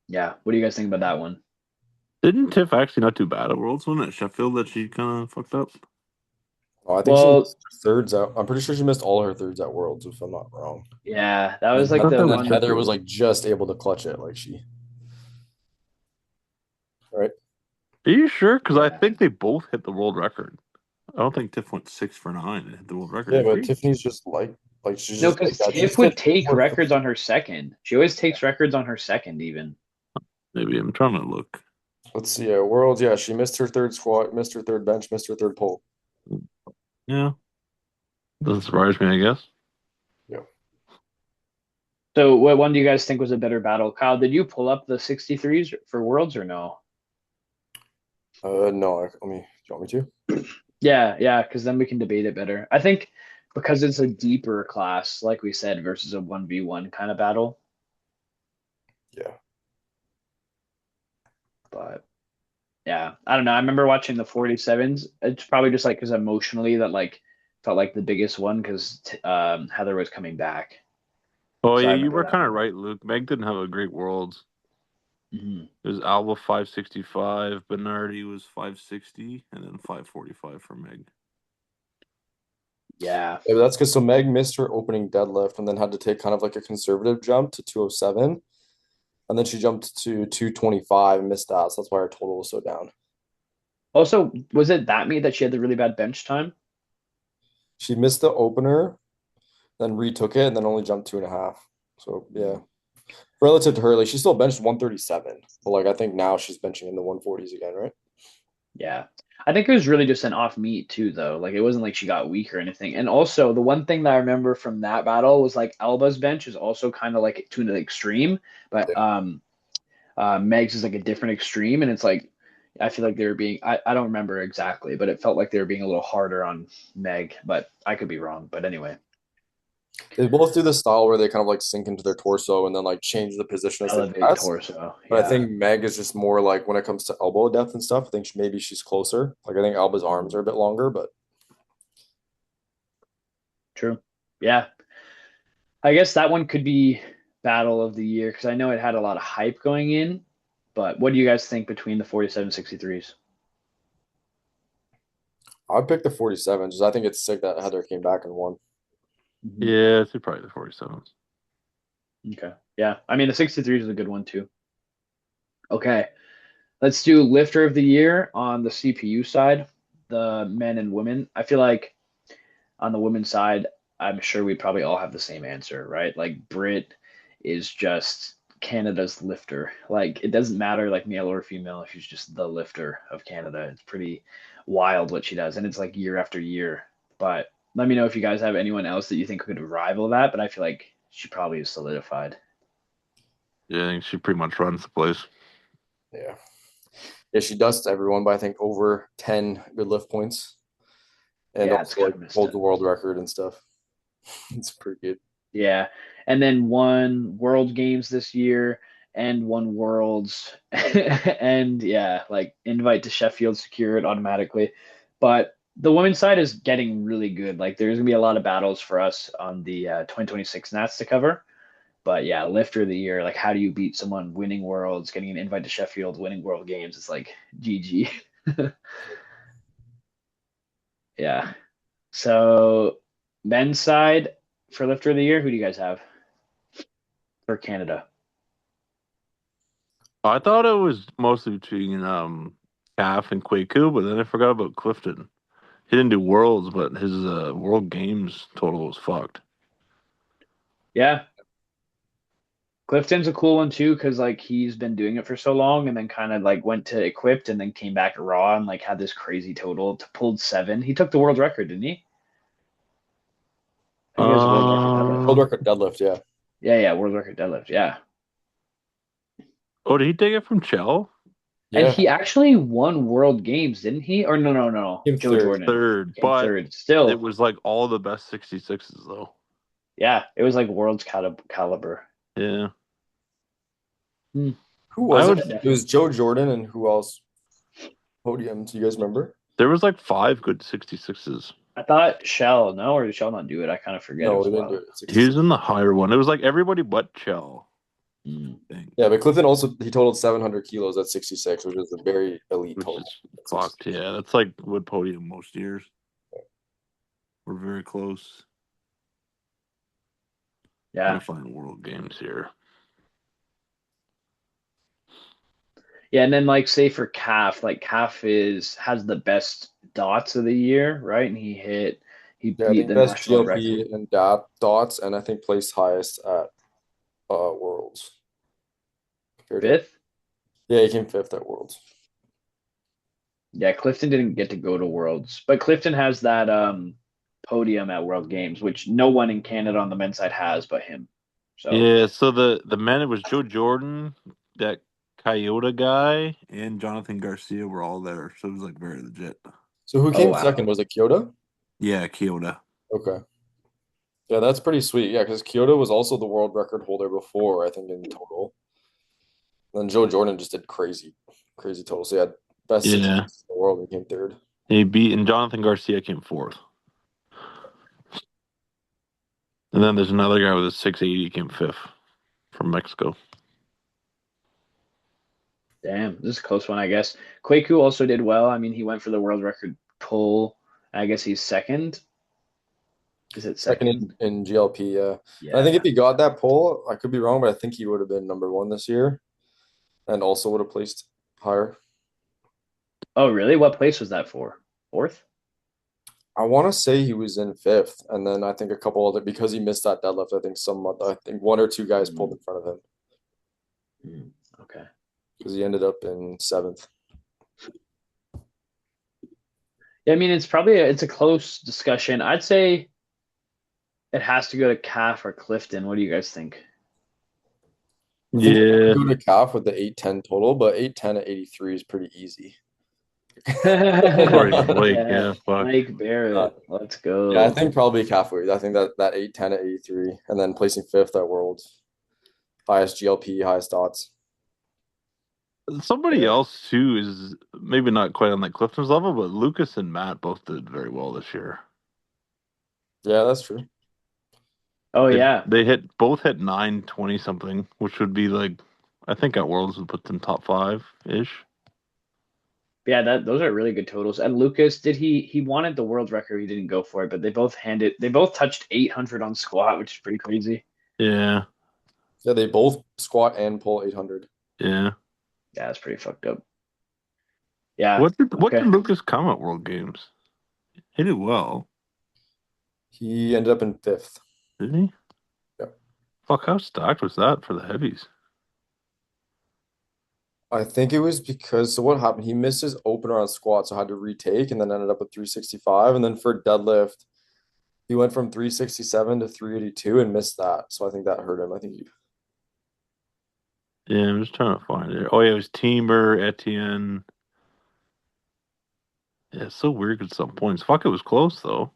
yeah, what do you guys think about that one? Didn't Tiff actually not do bad at Worlds? Wasn't it Sheffield that she kind of fucked up? Oh, I think she Well, missed her thirds out. I'm pretty sure she missed all her thirds at Worlds, if I'm not wrong. yeah, that was And like the then one. Heather was like just able to clutch it, like she. Right. Are you sure? Because I Yeah. think they both hit the world record. I don't think Tiff went 6 for 9 and hit the world record. Yeah, did but she? Tiffany's just like she's No, just because like that. Tiff She's would hit take 4 records on her second. She always takes records on her second, even. Maybe I'm trying to look. Let's see. Worlds, yeah, she missed her third squat, missed her third bench, missed her third pull. Yeah. Doesn't surprise me, I guess. So, what one do you guys think was a better battle? Kyle, did you pull up the 63s for Worlds or no? No, let me. Do you want me to? Yeah, because then we can debate it better. I think because it's a deeper class, like we said, versus a 1v1 kind of battle. Yeah. But yeah, I don't know. I remember watching the 47s. It's probably just like because emotionally that like felt like the biggest one because Heather was coming back. Oh, So I yeah, you remember were that kind of one. right, Luke. Meg didn't have a great Worlds. Mhm. It was Alba 565, Bernardi was 560, and then 545 for Meg. Yeah. Yeah, but that's because Meg missed her opening deadlift and then had to take kind of like a conservative jump to 207. And then she jumped to 225 and missed that. So that's why her total was so down. Also, was it that meet that she had the really bad bench time? She missed the opener, then retook it, and then only jumped 2.5. So yeah. Relative to her, like she still benched 137. But like I think now she's benching in the 140s again, right? Yeah. I think it was really just an off meet too, though. Like it wasn't like she got weak or anything. And also the one thing that I remember from that battle was like Alba's bench is also kind of like to the extreme, but Meg's is like a different extreme, and it's like I feel like they were being I don't remember exactly, but it felt like they were being a little harder on Meg, but I could be wrong. But anyway, They both do the style where they kind of like sink into their torso and then like change the position as they elevate pass. torso. But I Yeah, think Meg is just more like when it comes to elbow depth and stuff, I think maybe she's closer. Like I think Alba's arms are a bit longer, but true. Yeah, I guess that one could be battle of the year because I know it had a lot of hype going in. But what do you guys think between the 47-63s? I'd pick the 47 just I think it's sick that Heather came back and won. Yeah, it's probably the 47s. Okay. Yeah. I mean, the 63s is a good one too. Okay. Let's do lifter of the year on the CPU side, the men and women. I feel like on the women's side, I'm sure we probably all have the same answer, right? Like Brit is just Canada's lifter. Like it doesn't matter like male or female, she's just the lifter of Canada. It's pretty wild what she does, and it's like year after year. But let me know if you guys have anyone else that you think could rival that. But I feel like she probably is solidified. Yeah, I think she pretty much runs the place. Yeah. Yeah, she dusts everyone by I think over 10 good lift points. And Yeah, it's also kind like of missed holds it. the world record and stuff. It's pretty good. Yeah. And then won World Games this year and won Worlds. And yeah, like invite to Sheffield secured automatically. But the women's side is getting really good. Like there's going to be a lot of battles for us on the 2026 Nats to cover. But yeah, lifter of the year, like how do you beat someone winning Worlds, getting an invite to Sheffield, winning World Games? It's like GG. Yeah. So men's side for lifter of the year, who do you guys have for Canada? I thought it was mostly between Calf and Kwaku, but then I forgot about Clifton. He didn't do Worlds, but his World Games total was fucked. Yeah, Clifton's a cool one too, because like he's been doing it for so long and then kind of like went to equipped and then came back raw and like had this crazy total to pulled 7. He took the world record, didn't he? I think it was world record World deadlift. Uh, record deadlift, yeah. Yeah, world record deadlift. Yeah. oh, did he take it from Chell? And Yeah. he actually won world games, didn't he? Or no. Came Joe third. Jordan Third, came but third. it Still, was like all the best 66s though. yeah, it was like world's caliber. Yeah, Hmm. Who I was it? would. It was Joe Jordan and who else? Podiums. Do you guys remember? There was like 5 good 66s. I thought Shell, no, or did Shell not do it? I kind of forget. It No, was we a didn't while do ago. it. He 66. was in the higher one. It was like everybody but Chell. Hmm. I think, Yeah, but Clifton also he totaled 700 kilos at 66, which is a very elite which total. is fucked. Yeah, that's like would podium most years. We're very close. Yeah. Trying to find World Games here. Yeah, and then like say for Calf, like Calf is has the best dots of the year, right? And he Yeah, I beat think the best national record. GLP and dots, and I think placed highest at Worlds. Compared to, Fifth? yeah, he came fifth at Worlds. Yeah, Clifton didn't get to go to Worlds, but Clifton has that podium at World Games, which no one in Canada on the men's side has but him. So Yeah, so the men it was Joe Jordan, that Coyote guy, and Jonathan Garcia were all there, so it was like very legit. So who oh came wow. second? Was it Kyoto? Yeah, Kyoto. Okay. Yeah, that's pretty sweet. Yeah, because Kyoto was also the world record holder before, I think, in total. Then Joe Jordan just did crazy, crazy total. So yeah, best six in Yeah, the world and came third. he beat and Jonathan Garcia came fourth, and then there's another guy with a 680 came fifth from Mexico. Damn, this is a close one, I guess. Kwaku also did well. I mean, he went for the world record pull. I guess he's second. Is it Second second? in GLP, yeah. And I think Yeah. if he got that pole, I could be wrong, but I think he would have been number one this year and also would have placed higher. Oh, really? What place was that for? Fourth? I want to say he was in fifth, and then I think a couple other because he missed that deadlift. I think one or two guys pulled in front of him Okay. because he ended up in seventh. Yeah, I mean, it's a close discussion. I'd say it has to go to Calf or Clifton. What do you guys think? I think Yeah, go to calf with the 810 total, but 810 at 83 is pretty easy. Corey Blake, yeah, fuck. Mike Barrett. Let's go. Yeah, I think probably halfway. I think that 8-10 at 83, and then placing fifth at Worlds. Highest GLP, highest dots. Somebody else too is maybe not quite on that Clifton's level, but Lucas and Matt both did very well this year. Yeah, that's true. Oh They- yeah. They both hit 920 something, which would be like, I think at Worlds would put them top 5-ish. Yeah, those are really good totals. And Lucas, he wanted the world record, he didn't go for it, but they both touched 800 on squat, which is pretty crazy. Yeah, Yeah, they both squat and pull 800. yeah. Yeah, that's pretty fucked up. Yeah. What did okay. Lucas come at World Games? He did well, He ended up in fifth. didn't he? Yep. Fuck, how stacked was that for the heavies? I think it was because, so what happened? He missed his opener on squat, so had to retake, and then ended up at 365. And then for deadlift, he went from 367 to 382 and missed that. So I think that hurt him. I think he, Yeah, I'm just trying to find it. Oh yeah, it was Timber, Etienne. Yeah, it's so weird at some points. Fuck, it was close though.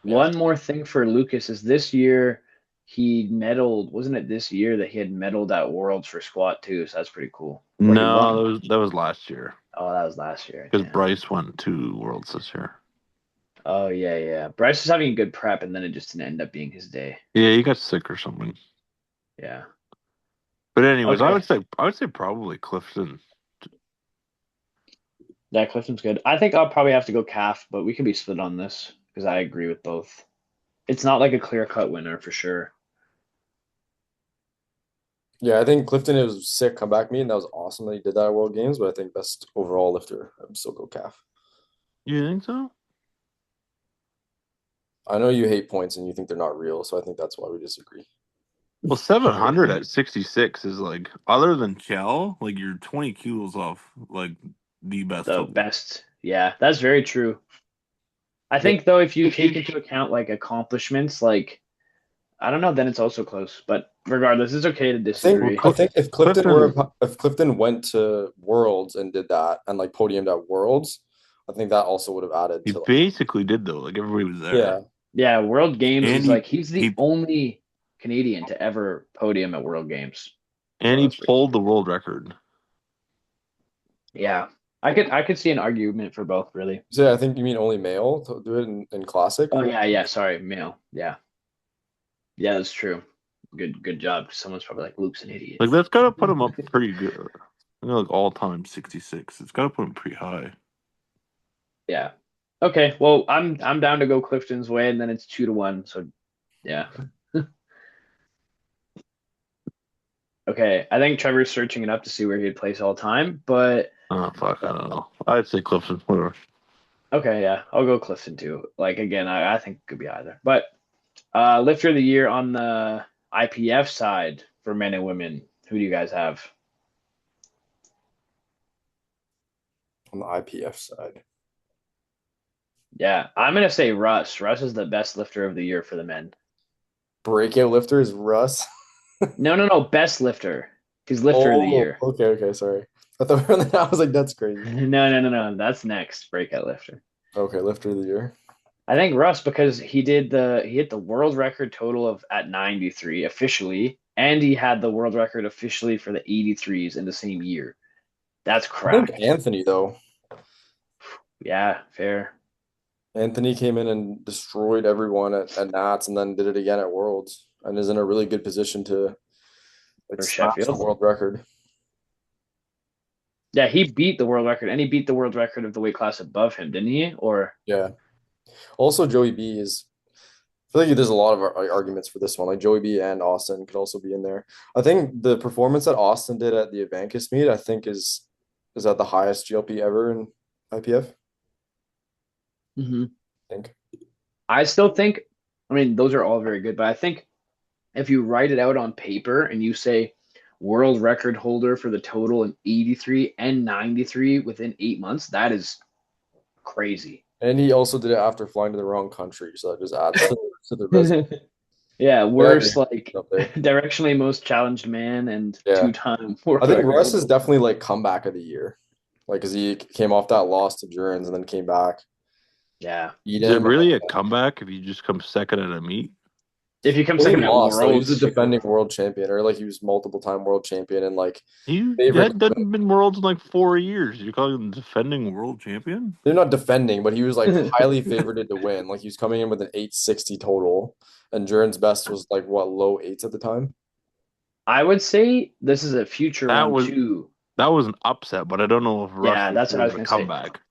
One more thing for Lucas is this year he medaled, wasn't it this year that he had medaled at Worlds for squat too? So that's pretty cool. Or he No, won. that was last year Oh, that was last year. because Yeah. Bryce went to Worlds this year. Oh yeah. Bryce was having a good prep and then it just didn't end up being his day. Yeah, he got sick or something. Yeah. But anyways, Okay. I would say probably Clifton. Yeah, Clifton's good. I think I'll probably have to go calf, but we can be split on this because I agree with both. It's not like a clear-cut winner for sure. yeah, I think Clifton, it was sick comeback meet, and that was awesome that he did that at World Games. But I think best overall lifter, I'd still go calf. You think so? I know you hate points and you think they're not real, so I think that's why we disagree. Well, 700 at 66 is like, other than Kel, like you're 20 kilos off like the best. The total. best. Yeah, that's very true. I think though, if you take into account like accomplishments, like I don't know, then it's also close. But regardless, it's okay to disagree. I think if Clifton Clifton- if Clifton went to Worlds and did that and like podiumed at Worlds, I think that also would have added He to like, basically did though. Like everybody was there. yeah. Yeah, World Games And is he- like he's the he- only Canadian to ever podium at World Games. And Oh, he that's pretty pulled the world record. Yeah, I could see an argument for both, really. So I think you mean only male to do it in classic. Oh yeah. Sorry, male. Yeah, that's true. Good job. Someone's probably like, Luke's an idiot. Like that's got to put him up pretty good. You know, like all time 66. It's got to put him pretty high. Yeah. Okay. Well, I'm down to go Clifton's way, and then it's 2-1. So, yeah. Okay. I think Trevor's searching it up to see where he'd place all time, but Oh fuck, I don't know. I'd say Clifton. Whatever. okay, yeah, I'll go Clifton too. Like again, I think it could be either. But lifter of the year on the IPF side for men and women, who do you guys have? On the IPF side. Yeah, I'm gonna say Russ. Russ is the best lifter of the year for the men. Breakout lifter is Russ. No, best lifter. He's lifter of the year. Okay, sorry. I thought I was like, that's crazy. No. That's next. Breakout lifter. Okay, lifter of the year. I think Russ because he hit the world record total of at 93 officially, and he had the world record officially for the 83s in the same year. That's I think cracked. Anthony though. Yeah, fair. Anthony came in and destroyed everyone at Nats and then did it again at Worlds and is in a really good position to For smash the Sheffield? world record. Yeah, he beat the world record, and he beat the world record of the weight class above him, didn't he? Or Yeah. Also, Joey B is. I feel like there's a lot of arguments for this one. Like Joey B and Austin could also be in there. I think the performance that Austin did at the Avancus meet, I think is at the highest GLP ever in IPF. I think. I still think, I mean, those are all very good, but I think if you write it out on paper and you say world record holder for the total in 83 and 93 within 8 months, that is crazy. And he also did it after flying to the wrong country, so that just adds to the resume Yeah, worst like up there. directionally most challenged man and Yeah. two-time world I think record Russ is holder. definitely like comeback of the year. Like, cause he came off that loss to Jurens and then came back. Yeah. Beat Is it him. really a comeback if you just come second at a meet? If you come Well, he second at lost, though. He was Worlds, a defending world champion, or like he was multiple time world champion and like He favorite. hadn't been worlds in like 4 years. You call him defending world champion? They're not defending, but he was like highly favored to win. Like he was coming in with an 860 total, and Jurens' best was like what, low eights at the time. I would say this is a future That one was- too. That was an upset, but I don't know if Russ Yeah, that's what I was a gonna say. comeback.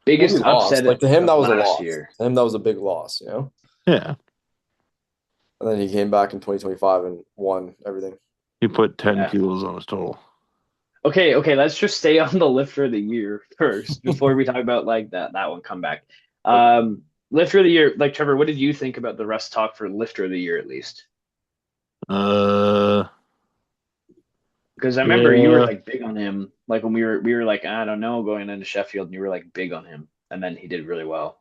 Biggest Well, he lost. upset Like to him, that was a last loss. year. To him, that was a big loss, you know. Yeah. And then he came back in 2025 and won everything. He put 10 Yeah. kilos on his total. Okay, let's just stay on the lifter of the year first before we talk about like that one comeback. Lifter of the year, like Trevor, what did you think about the rest talk for lifter of the year at least? Because I remember you were like big on him, like when we were like, I don't know, going into Sheffield, and you were like big on him, and then he did really well.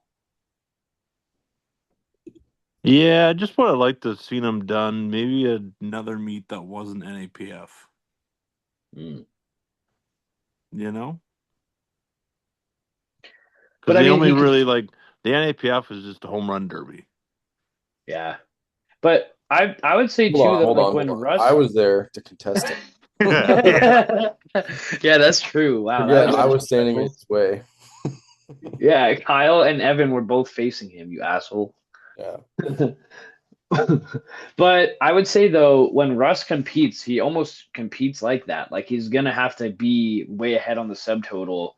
Yeah, I just would have liked to have seen him done. Maybe another meet that wasn't NAPF. Mm. You know? But Because I they mean, only he could- really like the NAPF is just a home run derby. Yeah, but I would say too that like when Russ, I was there to contest it. yeah, that's true. Wow, Yeah, that I was standing in disrespectful. his way. Yeah, Kyle and Evan were both facing him, you asshole. Yeah. But I would say though, when Russ competes, he almost competes like that. Like he's gonna have to be way ahead on the subtotal.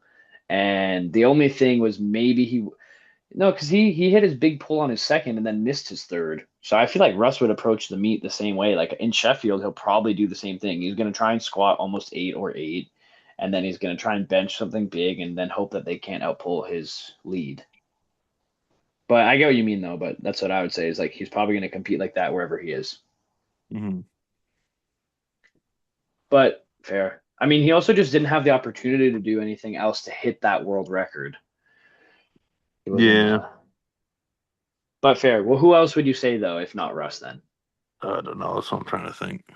And the only thing was maybe because he hit his big pull on his second and then missed his third. So I feel like Russ would approach the meet the same way. Like in Sheffield, he'll probably do the same thing. He's gonna try and squat almost 8, and then he's gonna try and bench something big and then hope that they can't outpull his lead. But I get what you mean, though. But that's what I would say is like he's probably going to compete like that wherever he is. Mm-hmm. But fair. I mean, he also just didn't have the opportunity to do anything else to hit that world record. Yeah. But fair. Well, who else would you say though, if not Russ? Then I don't know. That's what I'm trying to think.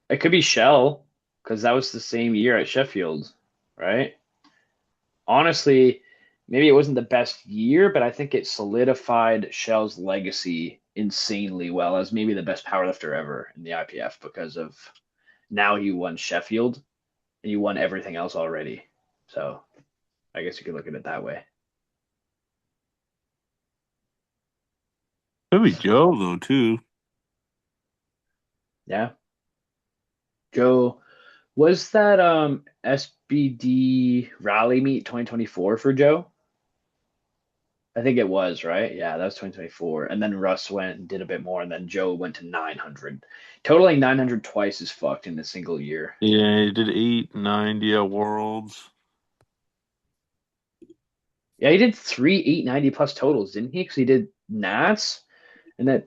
It could be Shell because that was the same year at Sheffield, right? Honestly, maybe it wasn't the best year, but I think it solidified Shell's legacy insanely well as maybe the best powerlifter ever in the IPF because of now you won Sheffield and you won everything else already. So I guess you could look at it that way. Could be Joe though too. Yeah. Joe, was that SBD rally meet 2024 for Joe? I think it was, right? Yeah, that was 2024. And then Russ went and did a bit more, and then Joe went to 900. Totaling 900 twice is fucked in a single year. Yeah, he did 890 at Worlds. Yeah, he did 3 890 plus totals, didn't he? Because he did Nats, and then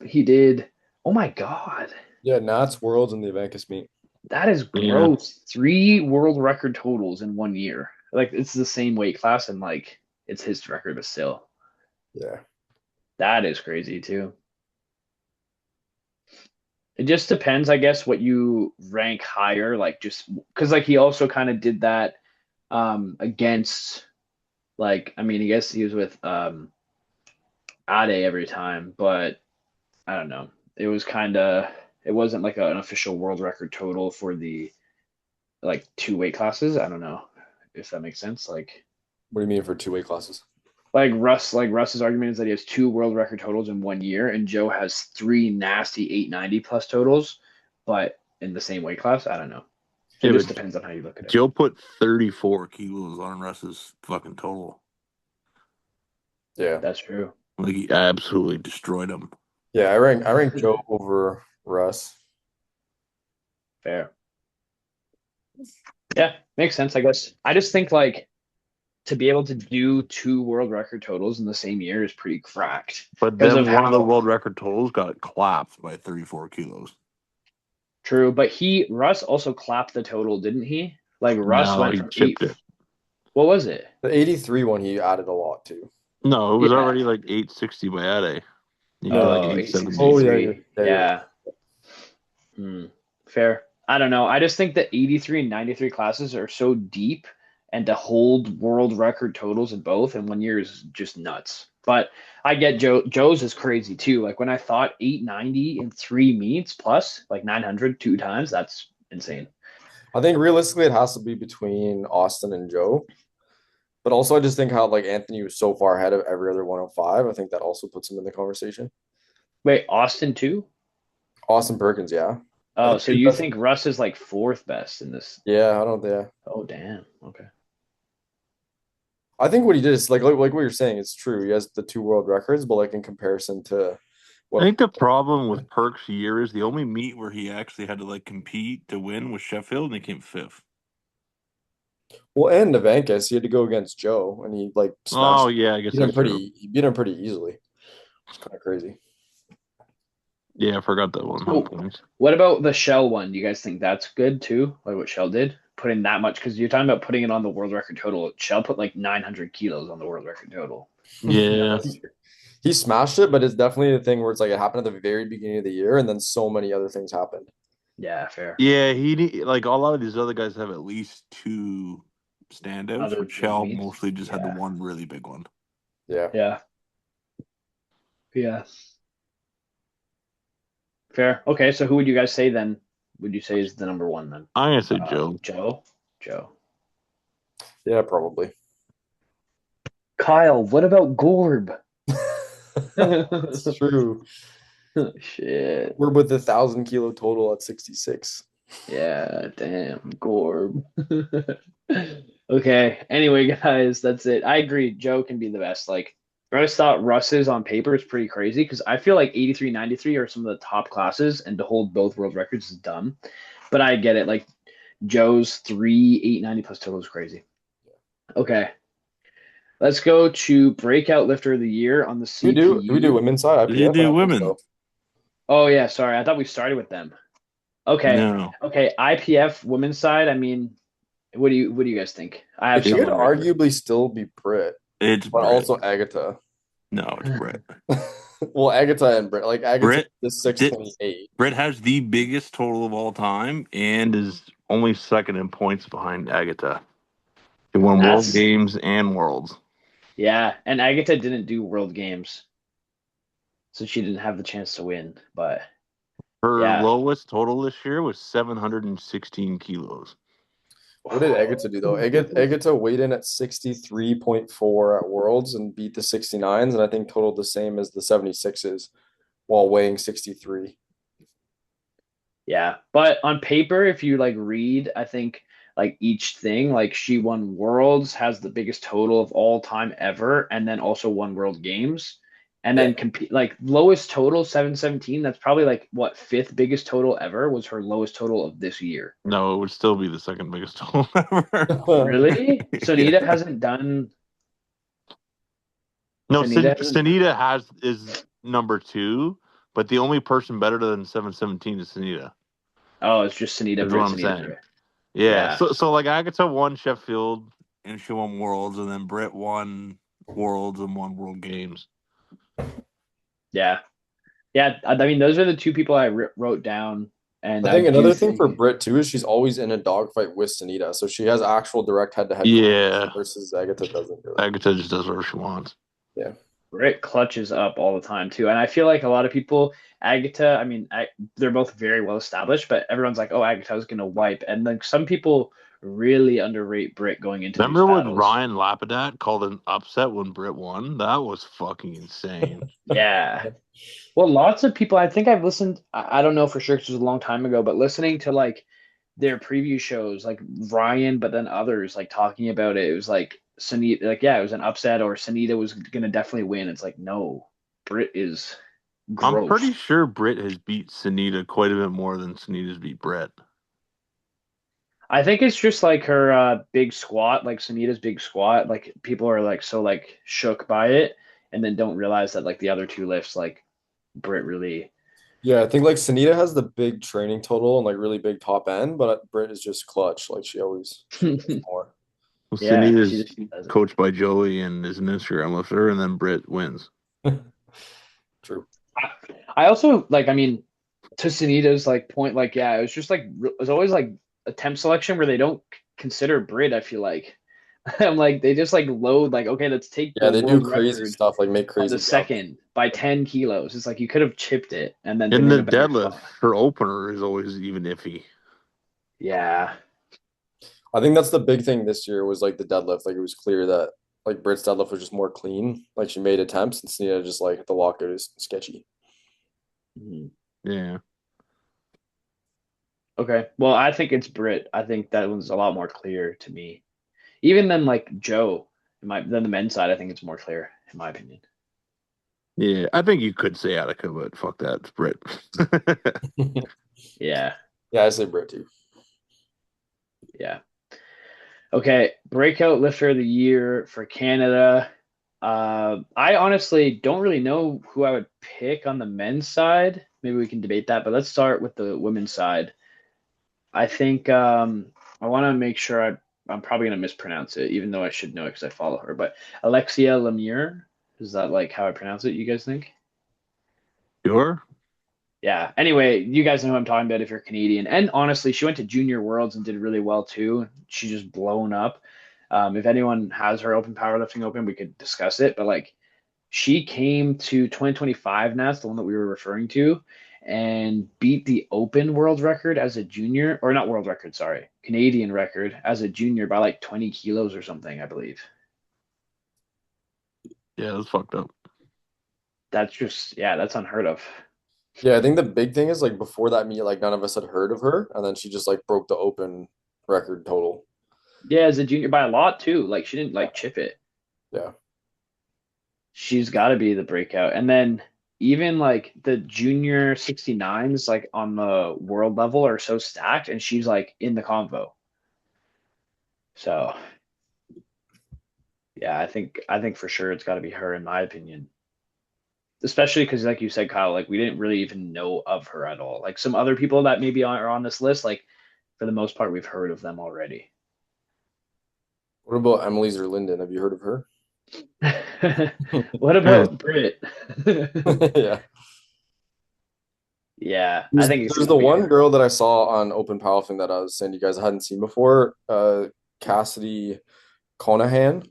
he did. Oh my god, Yeah, Nats, Worlds, and the Avancus meet. that is gross. 3 world record totals in 1 year. Like it's the same weight class, and like it's his record, but still, Yeah. that is crazy too. It just depends, I guess, what you rank higher. Like just because like he also kind of did that against. Like, I mean, I guess he was with Ade every time, but I don't know. It was it wasn't like an official world record total for the like 2 weight classes. I don't know if that makes sense. Like, What do you mean for 2 weight classes? like Russ's argument is that he has 2 world record totals in 1 year, and Joe has 3 nasty 890 plus totals, but in the same weight class. I don't know. It just depends on how you look at it. Joe put 34 kilos on Russ's fucking total. Yeah. That's true. Like he absolutely destroyed him. Yeah, I rank Joe over Russ. Fair. Yeah, makes sense, I guess. I just think like to be able to do 2 world record totals in the same year is pretty cracked. But Because then of one of the how- world record totals got clapped by 34 kilos. True, but Russ also clapped the total, didn't he? Like Russ No, went he from chipped 8. it. What was it? The 83 one he added a lot to. No, it was Yeah. already like 860 by Ade. He did Oh, like 870. 863. Oh, yeah. Yeah. Fair. I don't know. I just think that 83 and 93 classes are so deep, and to hold world record totals in both in 1 year is just nuts. But I get Joe's is crazy too. Like when I thought 890 in 3 meets plus like 900 two times, that's insane. I think realistically it has to be between Austin and Joe. But also I just think how like Anthony was so far ahead of every other 105. I think that also puts him in the conversation. Wait, Austin too? Austin Perkins, yeah. I Oh, think so he's you best. think Russ is like fourth best in this? Yeah, I don't yeah. Oh, damn. Okay. I think what he did is like what you're saying, it's true. He has the two world records, but like in comparison to I what think the problem with Perk's year is the only meet where he actually had to like compete to win was Sheffield, and he came fifth. well and Navankis, he had to go against Joe and he like smashed Oh yeah, I guess beat him that's true. he beat him pretty easily. It's kind of crazy. Yeah, I forgot that one. Oh, Points. what about the Shell one? Do you guys think that's good too? Like what Shell did? Putting that much, because you're talking about putting it on the world record total. Shell put like 900 kilos on the world record total. Yeah, He smashed it, but it's definitely a thing where it's like it happened at the very beginning of the year, and then so many other things happened. Yeah, fair. yeah. Like a lot of these other guys have at least two standouts, Other but big Shell meets. mostly just had the Yeah. one really big one. Yeah. Yeah. Yeah. Fair. Okay, so who would you guys say then? Would you say is the number one then? I'm gonna say Joe. Joe? Joe. Yeah, probably. Kyle, what about Gorb? It's true. Shit. We're with 1,000 kilo total at 66. Yeah, damn, Gorb. Okay. Anyway, guys, that's it. I agree. Joe can be the best. Like, I just thought Russ's on paper is pretty crazy because I feel like 83, 93 are some of the top classes, and to hold both world records is dumb. But I get it. Like, Joe's 890 plus total is crazy. Okay. Let's go to breakout lifter of the year on the Do we do CPU. women's side IPF? You I do don't think women. so. Oh, yeah. Sorry. I thought we started with them. Okay. No, Okay. IPF women's side. I mean, what do you guys think? I have It should someone right here. arguably still be Britt, it's but Britt. also Agatha. No, it's Britt. Well, Agatha and Britt. Like Agatha Britt is 628. Britt has the biggest total of all time and is only second in points behind Agatha. She won World That's Games and Worlds. Yeah, and Agatha didn't do World Games, so she didn't have the chance to win. But Her yeah, lowest total this year was 716 kilos. What did Agatha do though? Agatha weighed in at 63.4 at Worlds and beat the 69s, and I think totaled the same as the 76s while weighing 63. yeah. But on paper, if you like read, I think like each thing, like she won Worlds, has the biggest total of all time ever, and then also won World Games. And Yeah. then compete like lowest total 717. That's probably like what fifth biggest total ever was her lowest total of this year. No, it would still be the second biggest total ever. Really? Sunita Yeah. hasn't done. No, Sunita hasn't. Sunita is number two, but the only person better than 717 is Sunita. Oh, it's just Sunita. That's what I'm Sunita, saying. right? Yeah. Yeah. So like Agatha won Sheffield and she won Worlds, and then Britt won Worlds and won World Games. Yeah. Yeah. I mean, those are the two people I wrote down. And I think do another thing for think- Britt too is she's always in a dogfight with Sunita, so she has actual direct head-to-head Yeah. versus Agatha doesn't really. Agatha just does whatever she wants. Yeah. Britt clutches up all the time too. And I feel like a lot of people, Agatha, I mean, they're both very well established, but everyone's like, oh, Agatha's going to wipe. And like some people really underrate Britt going into Remember these when battles. Ryan Lapidat called an upset when Britt won? That was fucking insane. Yeah. Well, lots of people, I think I've listened, I don't know for sure because it was a long time ago, but listening to like their preview shows, like Ryan, but then others like talking about it, it was like Sunita, like, yeah, it was an upset or Sunita was going to definitely win. It's like, no, Britt is gross. I'm pretty sure Britt has beat Sunita quite a bit more than Sunita's beat Brett. I think it's just like her big squat, like Sunita's big squat. Like people are like so like shook by it and then don't realize that like the other two lifts, like Britt really. Yeah, I think like Sunita has the big training total and like really big top end, but Britt is just clutch. Like she always more. Well, Yeah, Sunita's she just does it. coached by Joey and is an Instagram lifter, and then Britt wins. True. I also like, I mean, Tucanida's like point, like yeah, it was just like it was always like attempt selection where they don't consider Brit. I feel like I'm like they just like load like okay, let's take Yeah, the they do world crazy record stuff, like make on the crazy jumps. second by 10 kilos. It's like you could have chipped it and then been And in the a better deadlift spot. for opener is always even iffy. Yeah, I think that's the big thing this year was like the deadlift. Like it was clear that like Britt's deadlift was just more clean. Like she made attempts and Cena just like the lockout is sketchy. Mhm. Yeah. Okay. Well, I think it's Brit. I think that one's a lot more clear to me. Even than like Joe, than the men's side, I think it's more clear, in my opinion. Yeah. I think you could say Attica, but fuck that. It's Brit. Yeah. Yeah, I say Britt too. Yeah. Okay. Breakout lifter of the year for Canada. I honestly don't really know who I would pick on the men's side. Maybe we can debate that, but let's start with the women's side. I think I want to make sure I'm probably going to mispronounce it, even though I should know it because I follow her. But Alexia Lemire, is that like how I pronounce it? You guys think? Sure. Yeah. Anyway, you guys know who I'm talking about if you're Canadian. And honestly, she went to Junior Worlds and did really well too. She just blown up. If anyone has her open powerlifting open, we could discuss it. But like, she came to 2025 Nats, the one that we were referring to, and beat the open world record as a junior, or not world record, sorry, Canadian record as a junior by like 20 kilos or something, I believe. Yeah, that's fucked up. That's just, yeah, that's unheard of. Yeah, I think the big thing is like before that meet, like none of us had heard of her, and then she just like broke the open record total. Yeah, as a junior by a lot too. Like she didn't like chip it. Yeah. She's got to be the breakout. And then even like the junior 69s, like on the world level, are so stacked, and she's like in the convo. So yeah, I think for sure it's got to be her in my opinion. Especially because, like you said, Kyle, like we didn't really even know of her at all. Like some other people that maybe are on this list, like for the most part, we've heard of them already. What about Emily Zerlinden? Have you heard of her? What about Brit? Yeah. Yeah, I There's, think it's there's gonna the be one her. girl that I saw on Open Powerlifting that I was saying you guys hadn't seen before, Cassidy Conahan.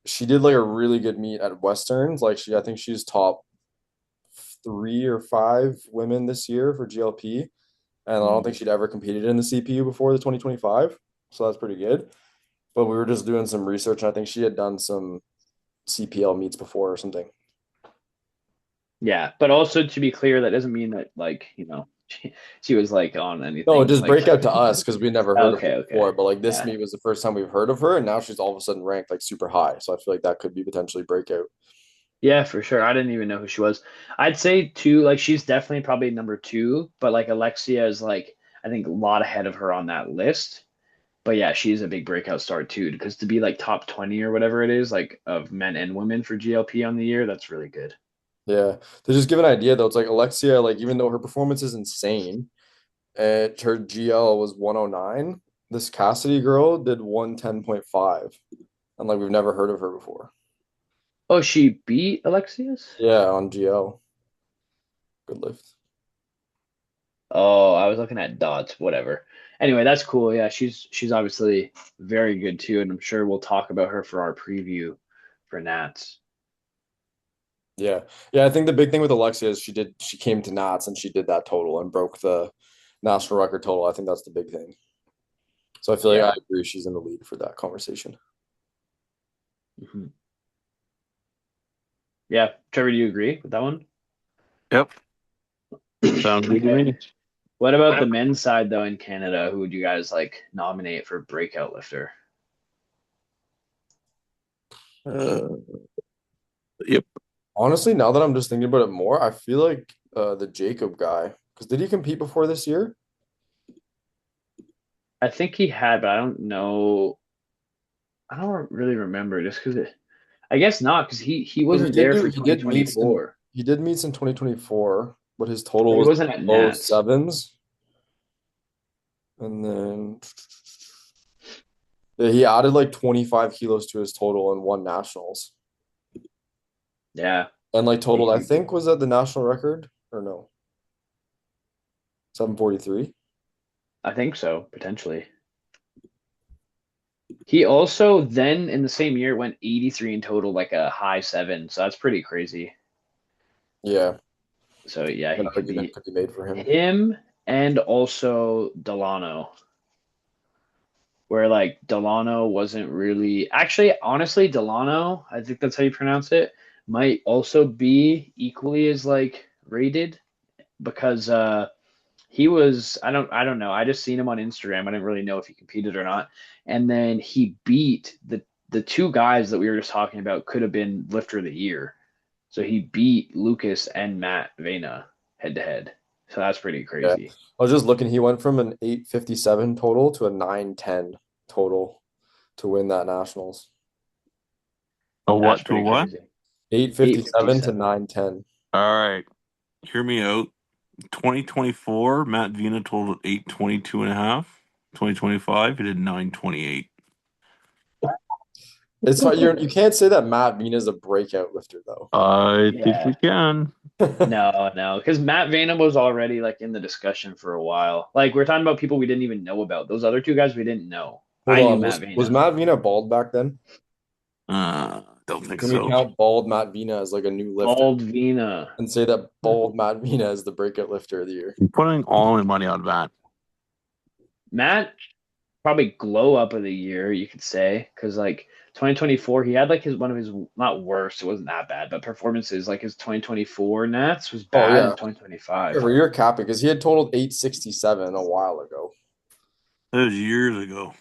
She did like a really good meet at Westerns. Like I think she's top 3 or 5 women this year for GLP. And I don't think she'd ever competed in the CPU before the 2025. So that's pretty good. But we were just doing some research, and I think she had done some CPL meets before or something. Yeah, but also to be clear, that doesn't mean that like she was like on No, anything just like. break out to us because we never heard of her Okay, okay, before. But like this yeah, meet was the first time we've heard of her, and now she's all of a sudden ranked like super high. So I feel like that could be potentially breakout. yeah, for sure. I didn't even know who she was. I'd say too, like she's definitely probably number two, but like Alexia is like I think a lot ahead of her on that list. But yeah, she's a big breakout star too, because to be like top 20 or whatever it is, like of men and women for GLP on the year, that's really good. Yeah. To just give an idea though, it's like Alexia, like even though her performance is insane, her GL was 109. This Cassidy girl did 110.5. And like we've never heard of her before. Oh, she beat Alexia's? Yeah, on GL. Good lift. Oh, I was looking at dots, whatever. Anyway, that's cool. Yeah, she's obviously very good too, and I'm sure we'll talk about her for our preview for Nats. Yeah. Yeah, I think the big thing with Alexia is she came to Nats and she did that total and broke the national record total. I think that's the big thing. So I feel like Yeah. I agree she's in the lead for that conversation. Mhm. Yeah, Trevor, do you agree with that one? Yep. Sounds good to Okay. me. What about the men's side though in Canada? Who would you guys like nominate for breakout lifter? Uh, yep. Honestly, now that I'm just thinking about it more, I feel like the Jacob guy, because did he compete before this year? I think he had, but I don't know. I don't really remember just because I guess not because he But he wasn't did there do for he did meets in 2024. he did meets in 2024, but his total But he was wasn't at low Nats. sevens. And then yeah, he added like 25 kilos to his total and won nationals. Yeah. And like totaled, I He- think was that the national record or no? 743. I think so, potentially. He also then in the same year went 83 in total, like a high seven. So that's pretty crazy. Yeah, So yeah, an he could argument be could be made for him. him and also Delano. Where like Delano wasn't really actually honestly Delano, I think that's how you pronounce it, might also be equally as like rated because he was I don't know. I just seen him on Instagram. I didn't really know if he competed or not. And then he beat the two guys that we were just talking about could have been lifter of the year. So he beat Lucas and Matt Vena head to head. So that's pretty Yeah, crazy. I was just looking. He went from an 857 total to a 910 total to win that nationals. A That's what to a pretty what? crazy. 857 to 857. 910. All right, hear me out. 2024, Matt Vina totaled 822 and a half. 2025, he did 928. It's hard, you can't say that Matt Mina is a breakout lifter though. I think Yeah. we can. No, because Matt Vanham was already like in the discussion for a while. Like we're talking about people we didn't even know about. Those other two guys we didn't know. Hold I knew on, Matt was Vena. Matt Vina bald back then? Don't think Can we so. count bald Matt Vina as like a new lifter Bald Vena. and say that bald Matt Vina is the breakout lifter of the year? I'm putting all my money on Matt. Matt probably glow up of the year, you could say, because like 2024, he had like his one of his not worst, it wasn't that bad, but performances like his 2024 Nats was Oh bad in yeah, 2025. you're capping because he had totaled 867 a while ago. That was years ago.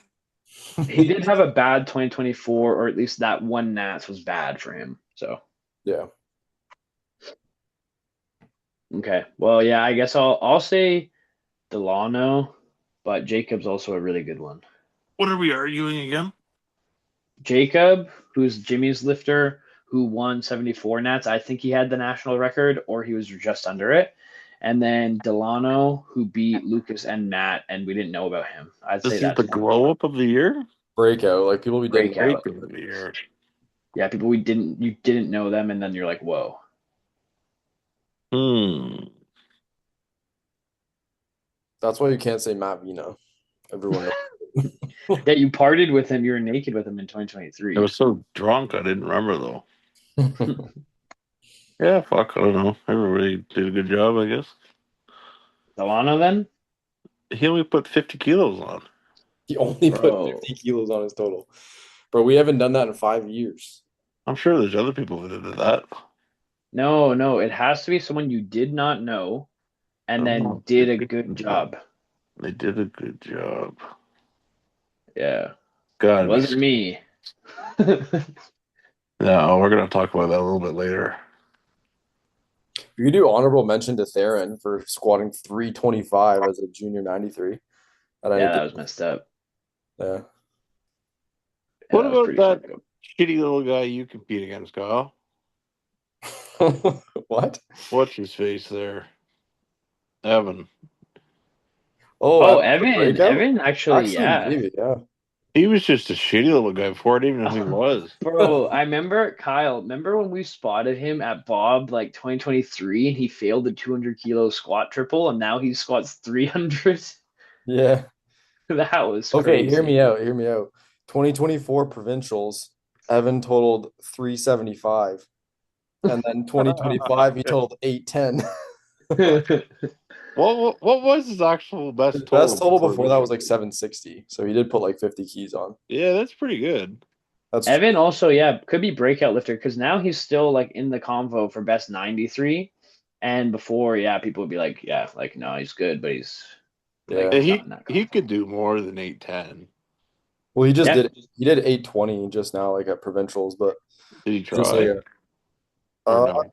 He did have a bad 2024, or at least that one Nats was bad for him. So Yeah. okay. Well, yeah, I guess I'll say Delano, but Jacob's also a really good one. What are we arguing again? Jacob, who's Jimmy's lifter, who won 74 Nats. I think he had the national record, or he was just under it. And then Delano, who beat Lucas and Matt, and we didn't know about him. I'd This say is that's the glow up of the year? Breakout, like people we didn't know. breakout. Break of the year. Yeah, people you didn't know them, and then you're like, whoa. Hmm. That's why you can't say Matt Vina. Everyone knows. Yeah, you partied with him. You were naked with him in I 2023. was so drunk I didn't remember though. Yeah, fuck, I don't know. Everybody did a good job, I guess. Delano, then, He only put 50 kilos on. He only put bro. 50 kilos on his total. Bro, we haven't done that in 5 years. I'm sure there's other people that did that. No, it has to be someone you did not know, and then Oh, did a good job. They did a good job. Yeah, God, it wasn't me. no, we're gonna talk about that a little bit later. You could do honorable mention to Theron for squatting 325 as a junior 93 at Yeah, that NAP. was messed up. Yeah. Yeah, What that was about pretty that fucked up. shitty little guy you compete against, Kyle? What? What's his face there? Evan. Oh, Evan for breakout? Evan, actually, Actually, yeah. maybe, yeah. He was just a shitty little guy before I didn't even know who he was. Bro, I remember Kyle. Remember when we spotted him at Bob like 2023 and he failed the 200 kilo squat triple and now he squats 300? Yeah. That was Okay, hear crazy. me out. Hear me out. 2024 provincials, Evan totaled 375. And then 2025, he totaled 810. What was his actual best His total? best total before that was like 760. So he did put like 50 keys on. Yeah, that's pretty good. That's Evan also, yeah, could be breakout lifter because now he's still like in the convo for best 93. And before, yeah, people would be like, yeah, like no, he's good, but he's like yeah. not in that He convo. could do more than 810. Well, Yeah. he did 820 just now, like at provincials, but Did he just try? like Or no?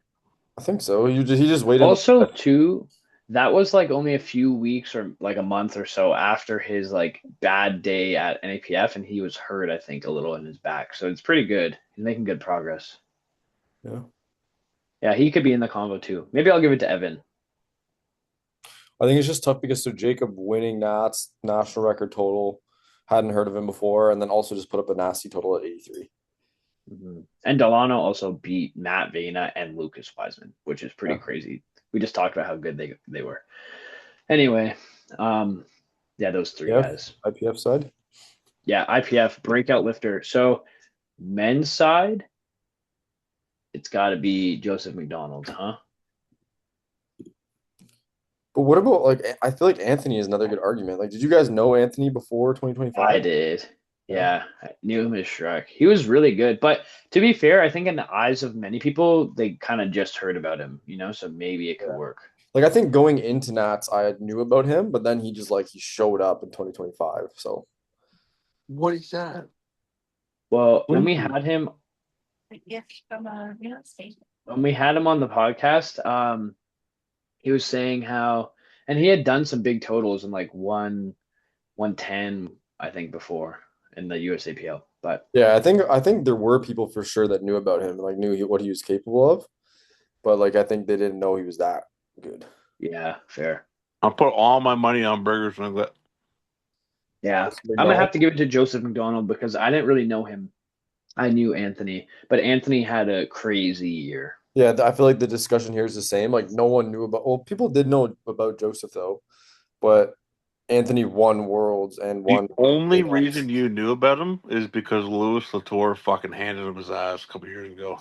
I think so. He just waited. Also, too, that was like only a few weeks or like a month or so after his like bad day at NAPF, and he was hurt, I think, a little in his back. So it's pretty good. He's making good progress. Yeah. Yeah, he could be in the combo too. Maybe I'll give it to Evan. I think it's just tough because so Jacob winning Nats national record total, hadn't heard of him before, and then also just put up a nasty total at 83. And Delano also beat Matt Vena and Lucas Wiseman, which is pretty Yeah. crazy. We just talked about how good they were. Anyway, those three Yeah, guys. IPF side. Yeah, IPF breakout lifter. So men's side, it's got to be Joseph McDonald, huh? But what about like I feel like Anthony is another good argument. Like, did you guys know Anthony before I 2025? did. Yeah. Yeah, I knew him as Shrek. He was really good. But to be fair, I think in the eyes of many people, they kind of just heard about him, so maybe it could Yeah. work. Like I think going into Nats, I knew about him, but then he showed up in 2025. So What is that? Well, What when is we it? had him Gift from a real estate. when we had him on the podcast, he was saying how, and he had done some big totals in like 110, I think, before in the USAPL. But yeah, I think there were people for sure that knew about him, like what he was capable of, but like I think they didn't know he was that good. yeah, fair. I'll put all my money on Burgers Nugget. Yeah, Joseph I'm gonna McDonald. have to give it to Joseph McDonald because I didn't really know him. I knew Anthony, but Anthony had a crazy year. Yeah, I feel like the discussion here is the same. Like no one knew about. Well, people did know about Joseph though, but Anthony won Worlds and The won. only reason you knew about him is because Louis Latour fucking handed him his ass a couple years ago.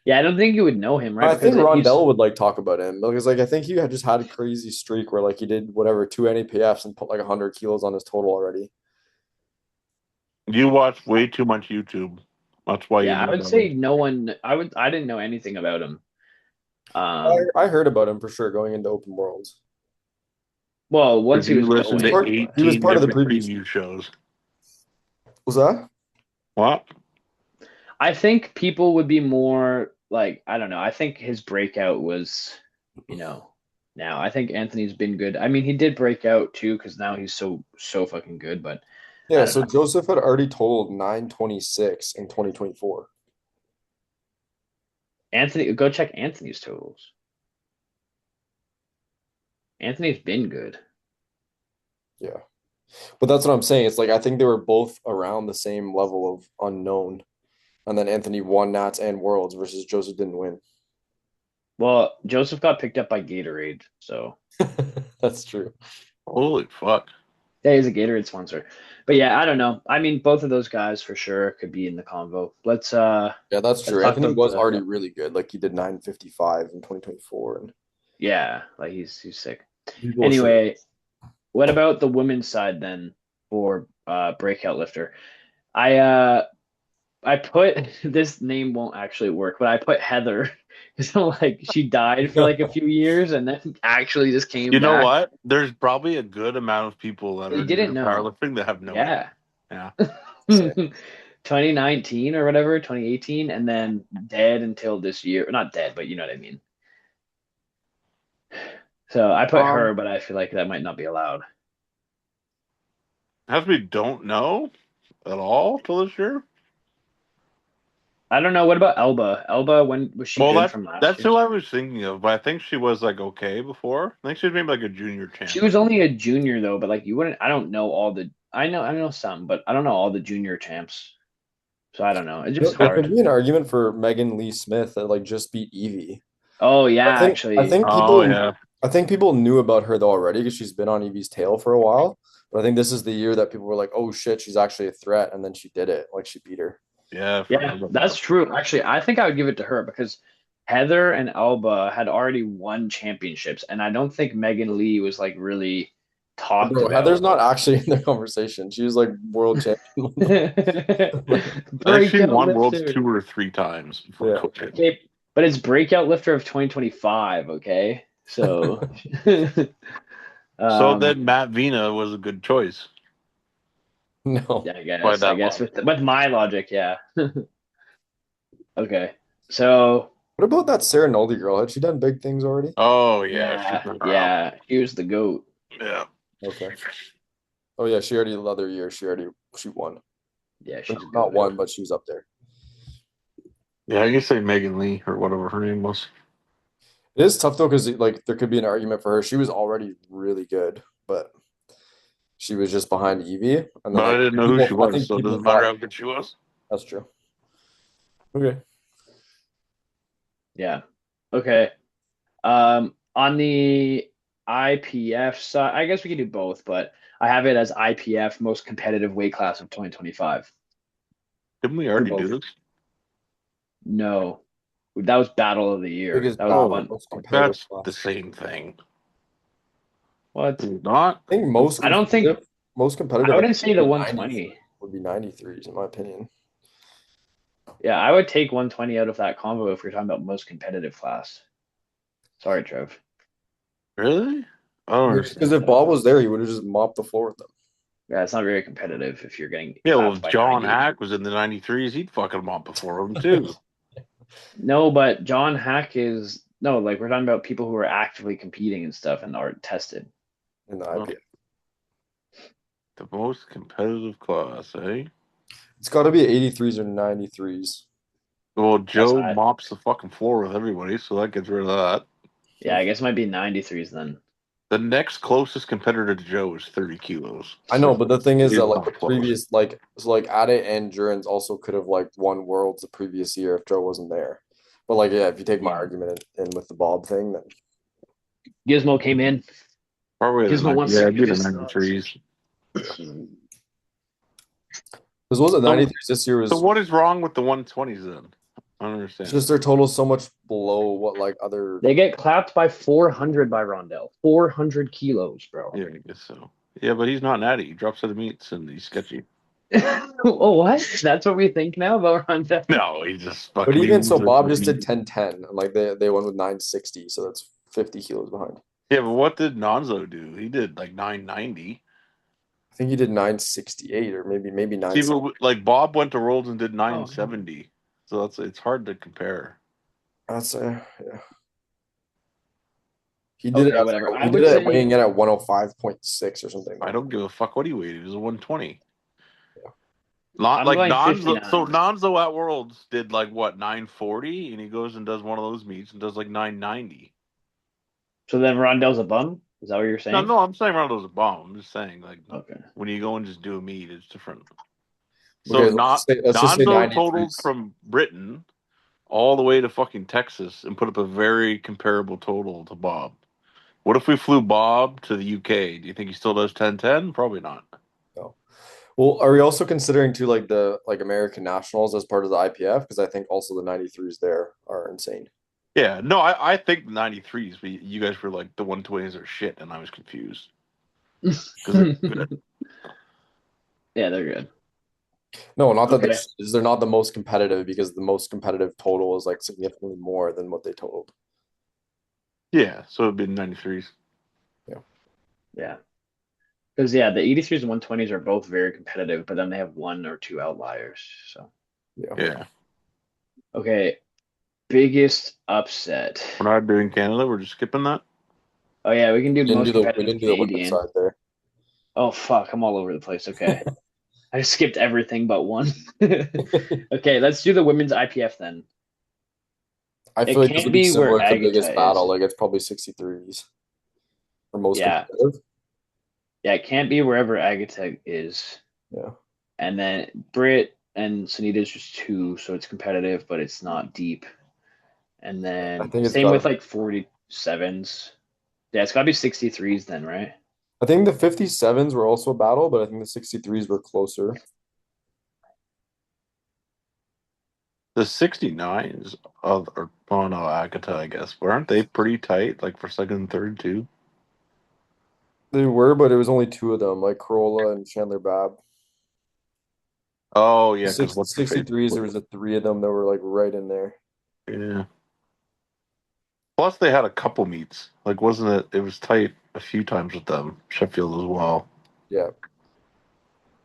Yeah, I don't think you would know him, right? I think Because he's Rondell would like talk about him because like I think he had just had a crazy streak where like he did whatever 2 NAPFs and put like 100 kilos on his total already. You watch way too much YouTube. That's why you yeah, I knew would about say him. no one. I didn't know anything about him. I heard about him for sure going into Open Worlds. Well, once Because he you was listen to going, He was 18 part of the different previous. preview shows. Was that? What? I think people would be more like, I don't know. I think his breakout was, now I think Anthony's been good. I mean, he did break out too because now he's so fucking good. But I Yeah, don't so know. Joseph had already totaled 926 in 2024. Anthony, go check Anthony's totals. Anthony's been good. Yeah. But that's what I'm saying. It's like I think they were both around the same level of unknown. And then Anthony won Nats and Worlds versus Joseph didn't win. Well, Joseph got picked up by Gatorade, so That's true. Holy fuck. yeah, he's a Gatorade sponsor. But yeah, I don't know. I mean, both of those guys for sure could be in the convo. Let's Yeah, that's let's true. talk Anthony about was the already really good. Like he did 955 in 2024 and yeah, like he's sick. people should. Anyway, what about the women's side then for breakout lifter? I put this name won't actually work, but I put Heather because like she died for like a few years and then actually just came You know back. what? There's probably a good amount of people that They are didn't new to know. powerlifting that have no idea. Yeah. Yeah. 2019 or whatever, 2018, and then dead until this year. Not dead, but you know what I mean. So I put her, but I feel like that might not be allowed. As we don't know at all till this year. I don't know. What about Elba? Elba, when was she Well, good from last that's year? who I was thinking of, but I think she was like okay before. I think she was maybe like a junior champ. She was only a junior though, but like you wouldn't. I don't know all the. I know some, but I don't know all the junior champs. So I don't know. It's just There hard. could be an argument for Megan Lee Smith that like just beat Evie. Oh yeah, I think actually. I think Oh people yeah. I think people knew about her though already because she's been on Evie's tail for a while. But I think this is the year that people were like, "Oh shit, she's actually a threat," and then she did it. Like she beat her. Yeah, I Yeah, forgot about that's that. true. Actually, I think I would give it to her because Heather and Alba had already won championships, and I don't think Megan Lee was like really talked Bro, Heather's about. not actually in the conversation. She was like world champion. I think she Breakout won Worlds lifter. 2 or 3 times before Yeah. COVID. Okay, but it's breakout lifter of 2025. Okay, so So then Matt Vina was a good choice. No. yeah, By I that guess long. with my logic, yeah. Okay, so What about that Sarah Noldy girl? Had she done big things already? Oh yeah, she's been around. yeah, he was the goat. Yeah. Okay. Oh yeah, she already the other year. She won. Yeah, she's a Not goat. one, but she was up there. Yeah, I guess say Megan Lee or whatever her name was. It is tough though because like there could be an argument for her. She was already really good, but she was just behind Evie. And then But I like, didn't know who people- she I was, think so it people doesn't matter thought- how good she was. That's true. Okay. Yeah. Okay. On the IPF side, I guess we could do both, but I have it as IPF most competitive weight class of 2025. Didn't we Or already both. do this? No, that was battle of the year. Biggest That was battle, one. most competitive That's class. the same thing. What? Is it not? I think most I don't think- competitive, most competitive I wouldn't say the would be 120. would be 93s in my opinion. Yeah, I would take 120 out of that combo if we're talking about most competitive class. Sorry, Trev. Really? I don't Because understand. if Bob was there, he would have just mopped the floor with them. Yeah, it's not very competitive if you're getting Yeah, well, clapped if by John 90. Hack was in the 93s, he'd fucking him up before him too. No, but John Hack is no, like we're talking about people who are actively competing and stuff and are tested. In the Oh. IPF. The most competitive class, eh? It's got to be 83s or 93s. Well, Joe high. mops the fucking floor with everybody, so that gets rid of that. Yeah, I guess it might be 93s then. The next closest competitor to Joe is 30 kilos. I know, but the thing is It that is like not the close. previous Adit and Jurens also could have like won worlds the previous year if Joe wasn't there. But like yeah, if you take my argument in with the Bob thing, then Gizmo came in. Probably the Gizmo wants 90, yeah, to it'd be the give his 93s. because was it 93s this year was So what is wrong with the 120s then? I don't understand. it's just their total so much below what like other They get clapped by 400 by Rondell. 400 kilos, bro. Yeah, I guess so. Yeah, but he's not natty. He drops out of meats and he's sketchy. Oh, what? That's what we think now about Rondell? No, he's just fucking. but even so he Bob moves just with did meat. 10-10 and like they went with 960, so that's 50 kilos behind. Yeah, but what did Nonzo do? He did like 990. I think he did 968 or maybe See, 960. but like Bob went to Worlds and did 970. So it's hard to compare. That's yeah. He did Okay, it. whatever. I He would did it say- weighing in at 105.6 or something. I don't give a fuck what he weighed. He was a 120. Yeah. Not I'm like going Nonzo. 59. So Nonzo at Worlds did like what 940, and he goes and does one of those meets and does like 990. So then Rondell's a bum? Is that what you're saying? No, I'm saying Ronaldo's a bomb. I'm just saying like Okay. when you go and just do a meet, it's different. Okay, So let's just say Nonzo 93s. totaled from Britain all the way to fucking Texas and put up a very comparable total to Bob. What if we flew Bob to the UK? Do you think he still does 10-10? Probably not. No. Well, are we also considering too like the American nationals as part of the IPF? Because I think also the 93s there are insane. Yeah, no, I think the 93s, but you guys were like the 120s are shit, and I was confused. 'Cause they're good. Yeah, they're good. No, not that Okay. they're not the most competitive because the most competitive total is like significantly more than what they totaled. Yeah, so it'd be 93s. Yeah. Because, yeah, the 83s and 120s are both very competitive, but then they have one or two outliers. So, Yeah. okay. Biggest upset. We're not doing Canada, we're just skipping that. Oh, yeah, we can do We didn't most do the competitive women's Canadian. side there. Oh, fuck. I'm all over the place. Okay. I just skipped everything but one. Okay, let's do the women's IPF then. I It feel like this can't would be be where similar to biggest Agata battle. is. Like it's probably 63s or most Yeah. competitive. Yeah, it can't be wherever Agata is. Yeah. And then Brit and Sunita is just two, so it's competitive, but it's not deep. And I then think it's same with gotta- like 47s. Yeah, it's got to be 63s then, right? I think the 57s were also a battle, but I think the 63s were closer. The 69s of or oh no, Akata, I guess. Aren't they pretty tight, like for second and third too? They were, but it was only two of them, like Corolla and Chandler Babb. Oh yeah, because what's the 63s, there was the three of them that were like right in there. Yeah. Plus they had a couple meets. Like wasn't it it was tight a few times with them. Sheffield as well. Yeah.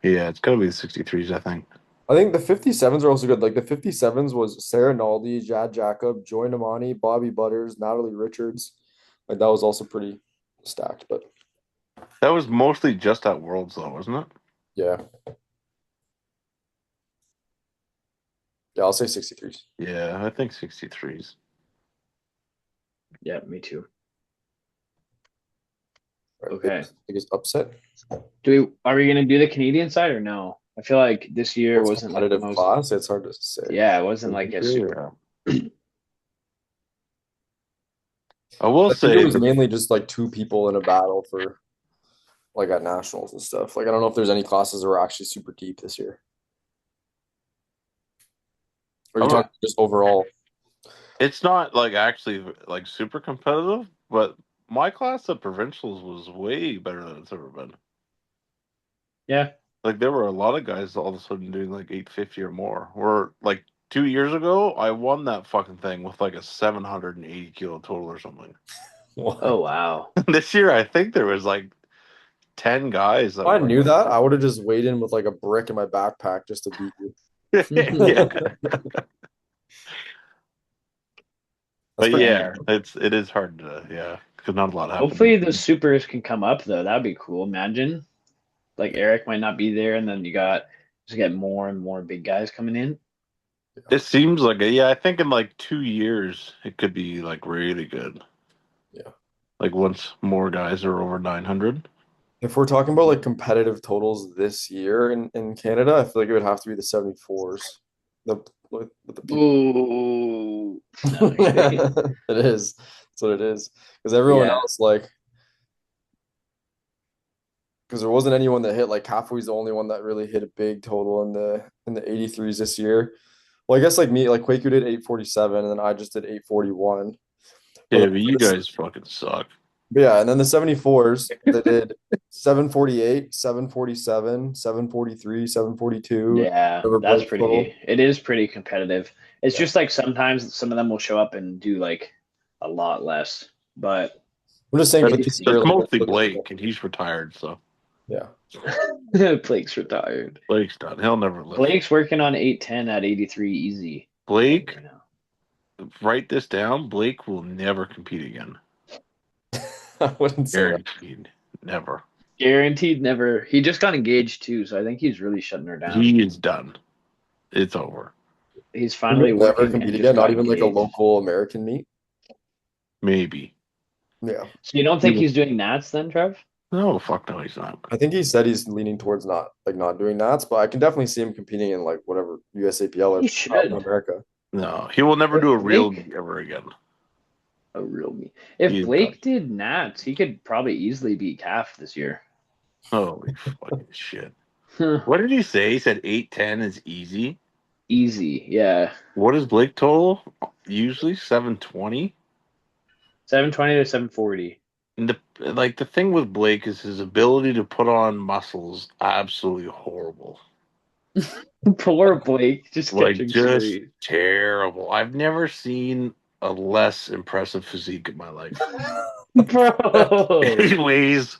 Yeah, it's gotta be the 63s, I think. I think the 57s are also good. Like the 57s was Sarah Naldi, Jad Jacob, Joy Namani, Bobby Butters, Natalie Richards. Like that was also pretty stacked, but That was mostly just at Worlds though, wasn't it? yeah. Yeah, I'll say 63s. Yeah, I think 63s. Yeah, me too. All right, Okay. biggest upset. Are we gonna do the Canadian side or no? I feel like this year Most wasn't like the competitive most. class. It's hard to say. Yeah, it wasn't like a super. I will I think it say was mainly just like two people in a battle for like at nationals and stuff. Like I don't know if there's any classes that were actually super deep this year. Or are you I'm talking just overall? it's not like actually like super competitive, but my class at provincials was way better than it's ever been. Yeah. Like there were a lot of guys all of a sudden doing like 850 or more. Or like 2 years ago, I won that fucking thing with like a 780 kilo total or something. Oh wow. This year, I think there was like 10 guys If that I were. knew that, I would have just weighed in with like a brick in my backpack just to beat you. Yeah, That's but pretty yeah, Dang. it is hard to because not a lot Hopefully happened. the supers can come up though. That'd be cool. Imagine like Eric might not be there, and then you got just get more and more big guys coming in. It seems like I think in like 2 years it could be like really good. Yeah. Like once more guys are over 900. If we're talking about like competitive totals this year in Canada, I feel like it would have to be the 74s. With the people. Ooh. Okay. It is. That's what it is. Because everyone Yeah. else, like, because there wasn't anyone that hit like Cafoe's the only one that really hit a big total in the 83s this year. Well, I guess like me, like Quaku did 847, and then I just did 841. But, Yeah, but you guys fucking suck. but yeah, and then the 74s, they did 748, 747, 743, 742. Yeah, Whatever that's Blake's pretty. total. It is pretty competitive. It's Yeah. just like sometimes some of them will show up and do like a lot less, but I'm just saying That's, for it this is year, that's like, mostly Blake, and he's retired, so yeah. Blake's retired. Blake's done. He'll never lift. Blake's working on 810 at 83 easy Blake, right now. write this down. Blake will never compete again. I wouldn't say that. Guaranteed. Never. Guaranteed never. He just got engaged too, so I think he's really shutting her down. He is done. It's over. He's He finally may never working compete and just again, not got even like a engaged. local American meet. Maybe. Yeah. So you don't think he's doing Nats then, Trev? No, fuck no, he's not. I think he said he's leaning towards not doing Nats, but I can definitely see him competing in like whatever USAPL or He out in should. America. No, he will never If do a real Blake- meet ever again. A real me. If He is Blake did Nats, he could probably easily beat Calf this year. Holy fucking shit. What did he say? He said 810 is easy. Easy, yeah. What is Blake total? Usually 720. 720 to 740. And the thing with Blake is his ability to put on muscles absolutely horrible. Poor Blake, just Like catching just straight. terrible. I've never seen a less impressive physique in my life. Bro. He weighs,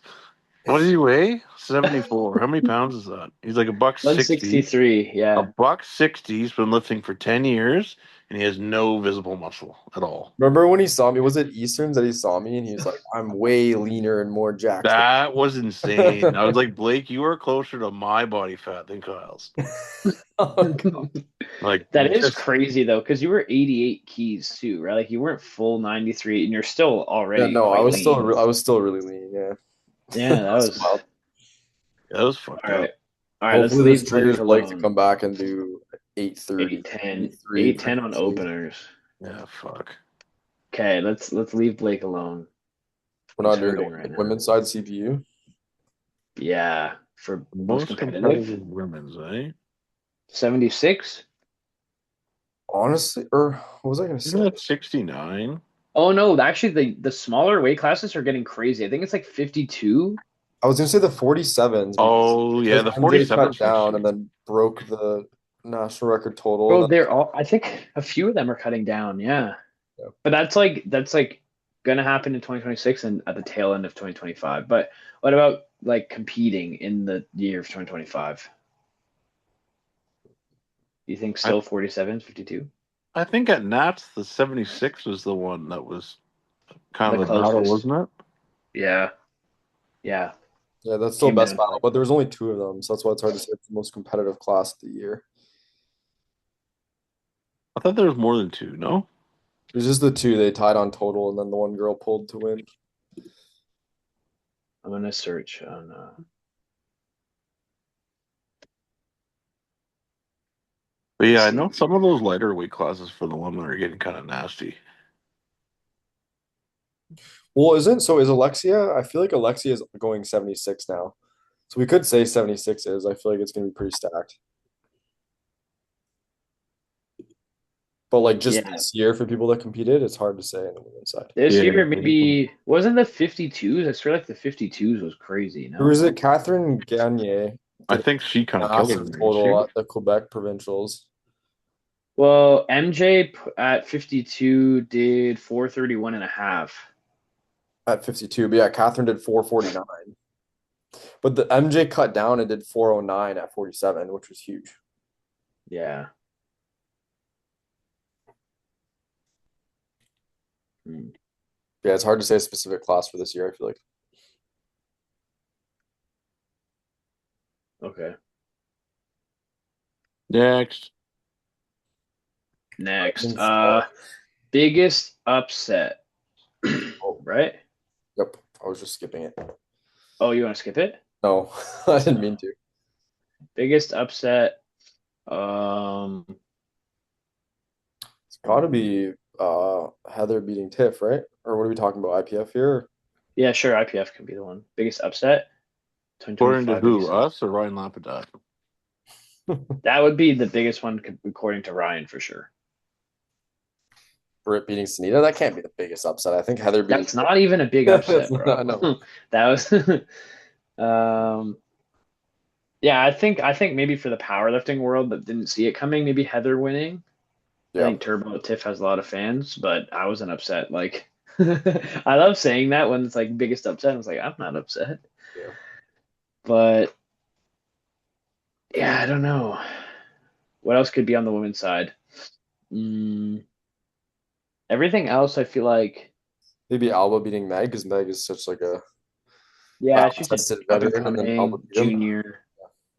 what does he weigh? 74. How many pounds is that? He's like a buck 60. 163, A yeah. buck 60. He's been lifting for 10 years and he has no visible muscle at all. Remember when he saw me? Was it Easterns that he saw me and he was like, "I'm way leaner and more jacked." That was insane. I was like, Blake, you are closer to my body fat than Kyle's. Oh, God. Like That is just- crazy though, because you were 88 keys too, right? Like you weren't full 93, and you're still already. Yeah, no, quite I was lean. still really lean. Yeah, Yeah, that was. wild. that was fucked All right. up. All right, let's Hopefully this leave triggers Blake Blake to alone. come back and do 830. 810, 8:30 810 on openers. Yeah, fuck. Okay, let's leave Blake alone. We're not He's doing hurting the right now. women's side CPU. Yeah, for most Most competitive. competitive women's, eh? 76. Honestly, or what was I gonna Isn't say? that 69? Oh no, actually the smaller weight classes are getting crazy. I think it's like 52. I was gonna say the 47s. Oh, yeah, the MJ 47 cut down and then broke the national record total. Bro, and then- they're all. I think a few of them are cutting down. Yeah, Yeah. but that's like gonna happen in 2026 and at the tail end of 2025. But what about like competing in the year of 2025? You think still 47s, 52? I think at Nats, the 76 was the one that was kind The of a battle, closest. wasn't it? Yeah, yeah. Yeah, that's still Came best in battle, like- but there's only two of them, so that's why it's hard to say it's the most competitive class of the year. I thought there was more than two, no? It was just the two they tied on total, and then the one girl pulled to win. I'm gonna search on. But yeah, I know some of those lighter weight classes for the women are getting kind of nasty. Well, is Alexia? I feel like Alexia is going 76 now. So we could say 76 is. I feel like it's gonna be pretty stacked. But like just Yeah. this year for people that competed, it's hard to say on the women's side. This Yeah. year, maybe wasn't the 52s? I swear like the 52s was crazy. Who No. is it? Catherine Gagne I did think she kind a of killed massive it. total at the Quebec provincials Well, MJ at 52 did 431 and a half. at 52. But yeah, Catherine did 449. But the MJ cut down and did 409 at 47, which was huge. Yeah. Hmm. Yeah, it's hard to say a specific class for this year, I feel like. Okay. Next. Next. Uh, Biggest upset. Oh. Right? Yep. I was just skipping it. Oh, you want to skip it? No, I didn't mean to. Biggest upset. It's got to be Heather beating Tiff, right? Or what are we talking about? IPF here? Yeah, sure. IPF can be the one. Biggest upset. According to 2025 who? biggest- Us or Ryan Lapidat? That would be the biggest one according to Ryan for sure. Britt beating Sunita? That can't be the biggest upset. I think Heather beating That's not even a big upset, bro. I know. That was yeah, I think maybe for the powerlifting world that didn't see it coming, maybe Heather winning. I Yeah. think Turbo Tiff has a lot of fans, but I wasn't upset. Like I love saying that when it's like biggest upset. I was like, I'm not upset. Yeah. But yeah, I don't know. What else could be on the women's side? Everything else, I feel like, Maybe Alba beating Meg because Meg is such like a yeah, she's just tested up and veteran, and then coming, Alba beat him. junior,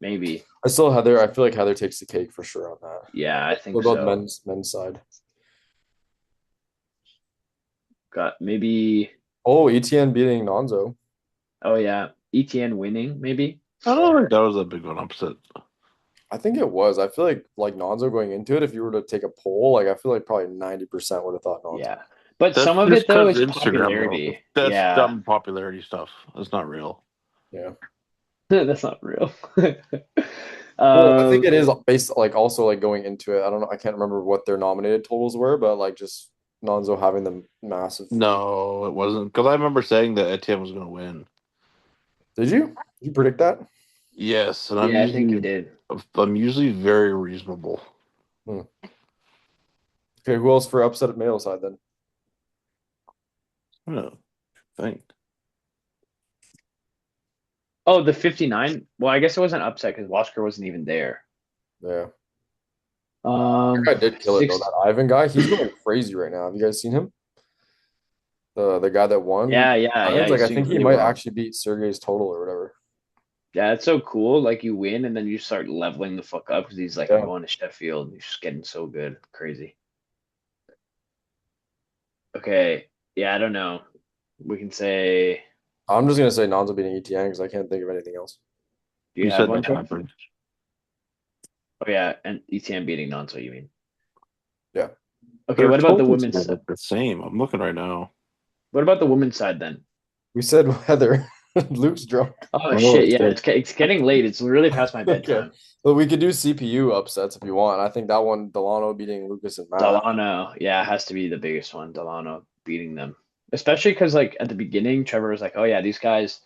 maybe. I still Heather. I feel like Heather takes the cake for sure on that. Yeah, I think What about so. men's side? Got maybe. Oh, ETN beating Nonzo. Oh yeah, ETN winning, maybe. I don't think that was a big one upset. I think it was. I feel like Nonzo going into it, if you were to take a poll, like I feel like probably 90% would have thought Nonzo. Yeah, but That's some of just it though 'cause is Instagram, bro. popularity. That's Yeah, dumb popularity stuff. That's not real. Yeah. that's not real. Well, I think it is based like also like going into it. I don't know. I can't remember what their nominated totals were, but like just Nonzo having the massive. No, it wasn't. Because I remember saying that Etienne was going to win. Did you? Did you predict that? Yes, and Yeah, I think you did. I'm usually very reasonable. Okay, who else for upset at male side then? I think. Oh, the 59. Well, I guess it wasn't upset because Wasker wasn't even there. Yeah. That guy did kill it though. That Ivan guy, he's going crazy right now. Have you guys seen him? The guy that won. Yeah. Ivan's like he's I doing think he really might well. actually beat Sergey's total or whatever. Yeah, it's so cool. Like you win and then you start leveling the fuck up because he's like, I'm Yeah. going to Sheffield. He's just getting so good. Crazy. Okay. Yeah, I don't know. We can say, I'm just gonna say Nonzo beating ETN because I can't think of anything else. do you You have said one? that Joe? happened. Oh, yeah. And ETN beating Nonso, you mean? Yeah. Okay, Their what about the totals women's side? look the same. I'm looking right now. What about the women's side then? We said Heather. Luke's drunk. Oh, shit. Yeah, shit. it's getting late. It's really past my bedtime. Well, we could do CPU upsets if you want. I think that one, Delano beating Lucas and Matt. Delano, yeah, it has to be the biggest one. Delano beating them, especially because like at the beginning, Trevor was like, "Oh yeah, these guys,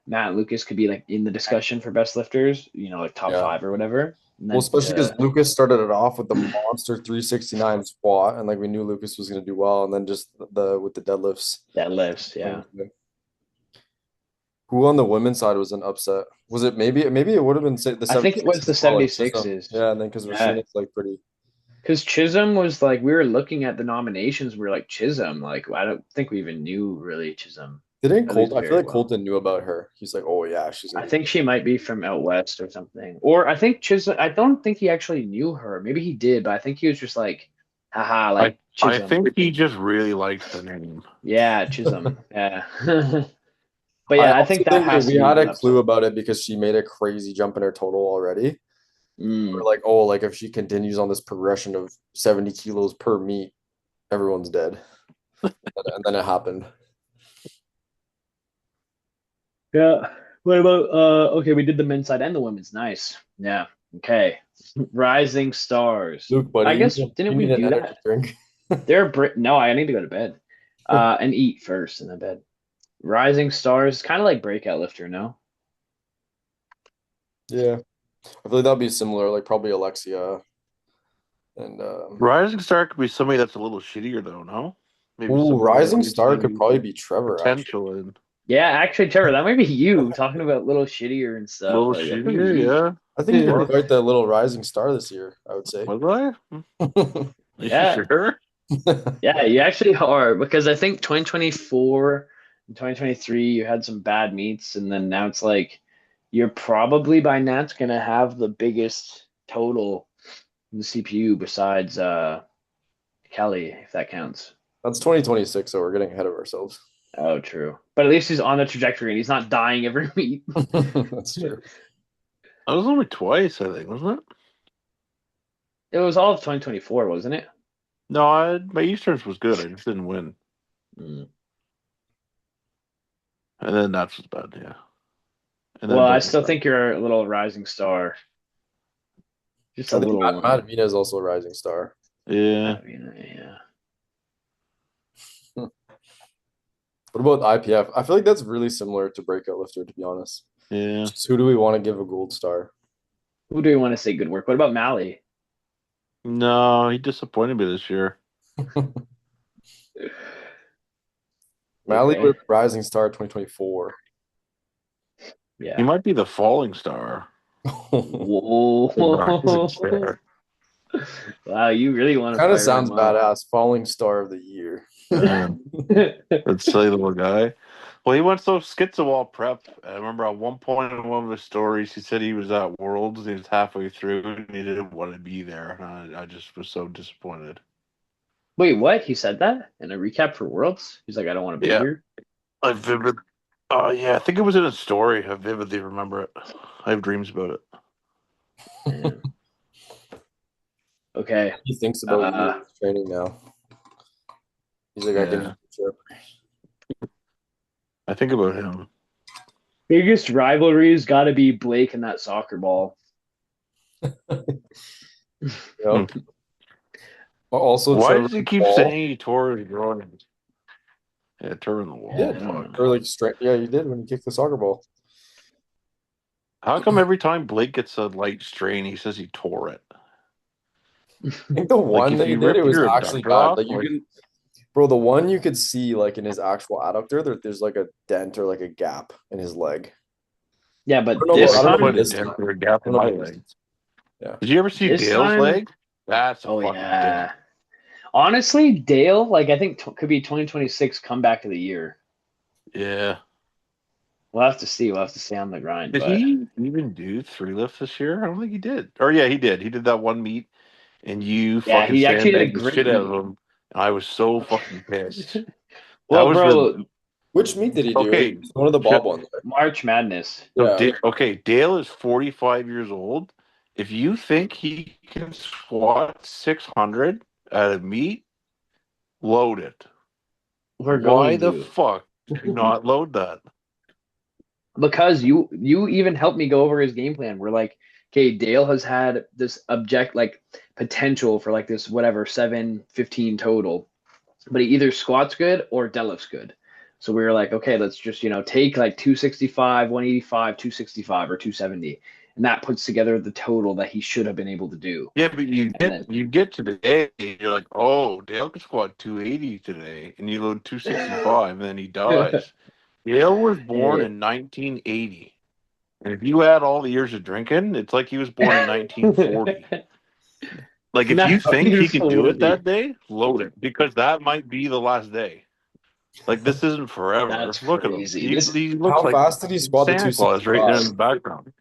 Matt and Lucas could be like in the discussion for best lifters, like top Yeah. 5 or whatever." And Well, then especially because Lucas started it off with the monster 369 squat, and like we knew Lucas was going to do well, and then just with the deadlifts. that lifts, yeah. Who on the women's side was an upset? Was it maybe it would have been the I think it was the 76s. Yeah, and then because Rasheen's like pretty. Because Chisholm was like, we were looking at the nominations, we were like Chisholm, like I don't think we even knew really Chisholm. Didn't At Colt? least I feel very like well. Colton knew about her. He's like, oh yeah, she's. I think she might be from out west or something. Or I think Chisholm. I don't think he actually knew her. Maybe he did, but I think he was just like, haha, like I Chisholm. think he just really likes the name. Yeah, Chisholm. Yeah. But yeah, I think also that has we to be had an a clue upset. about it because she made a crazy jump in her total already. Mm. We're like, oh, like if she continues on this progression of 70 kilos per meet, everyone's dead. And then it happened. Yeah. What about okay, we did the men's side and the women's. Nice. Yeah. Okay. Rising stars. Luke, buddy, I guess didn't you we need an do energy that? drink. No, I need to go to bed. And eat first and then bed. Rising stars, kind of like breakout lifter, no? Yeah, I feel like that'd be similar, like probably Alexia and Rising Star could be somebody that's a little shittier though, no? Maybe ooh, somebody Rising that you Star could see probably be Trevor actually. potential in. Yeah, actually, Trevor, that might be you talking about little shittier and A stuff. little Like that could be shittier, you. yeah. I think Yeah. you're quite the little Rising Star this year, I would say. Was I? You Yeah. sure? Yeah, you actually are because I think 2024 and 2023 you had some bad meets, and then now it's like you're probably by Nats gonna have the biggest total in the CPU besides Kelly, if that counts. That's 2026, so we're getting ahead of ourselves. Oh, true. But at least he's on the trajectory and he's not dying every meet. That's true. I was only twice, I think, wasn't it? It was all of 2024, wasn't it? No, my Easterns was good. I just didn't win. Mm. And then Nats was bad, yeah. And then Well, I Brooklyn still was think you're a little rising star. Just a I think little one. Matt Vina is also a Rising Star. bad. Yeah. I mean, yeah. What about IPF? I feel like that's really similar to Breakout Lifter, to be honest. Yeah. Just who do we want to give a gold star? Who do we want to say good work? What about Mally? No, he disappointed me this year. Mally Okay. was Rising Star 2024. He Yeah. might be the falling star. Whoa. Rising Star. Wow, you really want to Kind of fire sounds him up. badass. Falling Star of the Year. Yeah. That silly little guy. Well, he went so schizo all prep. I remember at one point in one of his stories, he said he was at Worlds. He was halfway through, and he didn't want to be there. And I just was so disappointed. Wait, what? He said that in a recap for Worlds? He's like, I don't want to be Yeah. here. I vivid. Yeah, I think it was in a story. I vividly remember it. I have dreams about it. Yeah. Okay. He thinks about you in his training now. He's like, I can Yeah. trip. I think about him. Biggest rivalry's got to be Blake and that soccer ball. Yep. Also, Why Trevor does he keep Ball. saying he tore his groin? Yeah, tore in the wall. Yeah, Fuck. or like straight. Yeah, you did when you kicked the soccer ball. How come every time Blake gets a light strain, he says he tore it? I think the one if that he you did, rip it was your actually adductor bad. off, Like you like- can, bro, the one you could see like in his actual adductor, there's like a dent or like a gap in his leg. Yeah, but I don't know this about- I don't know time, about this time. Or a gap in I my don't know. leg. Yeah. Did you ever see This Dale's time- leg? That's a oh fucking yeah. Honestly, Dale, like I think could be 2026 comeback of the year. dick. Yeah. We'll have to see. We'll have to stay on the grind. Did but he even do 3 lifts this year? I don't think he did. Or yeah, he did. He did that one meet, and you Yeah, fucking he actually did a sandbagged the great shit out of meet. him. And I was so fucking pissed. well, was bro, Which meet did he do? Okay, It was one of the Bob shut- ones. Right? March Madness. So Yeah. okay, Dale is 45 years old. If you think he can squat 600 at a meet, load it. We're Why going the to. fuck do you not load that? Because you even helped me go over his game plan. We're like, okay, Dale has had this potential for like this whatever 715 total, but he either squats good or deadlifts good. So we were like, okay, let's just take like 265, 185, 265, or 270, and that puts together the total that he should have been able to do. Yeah, but you then- get to the day, you're like, oh, Dale can squat 280 today, and you load 265, and then he dies. Dale was born in 1980, and if you add all the years of drinking, it's like he was born in 1940. Like, if you think he can do it that day, load it, because that might be the last day. Like, this isn't forever. That's Look crazy. at him. He looks How like fast did he squat the Santa Claus right there in the 265? background.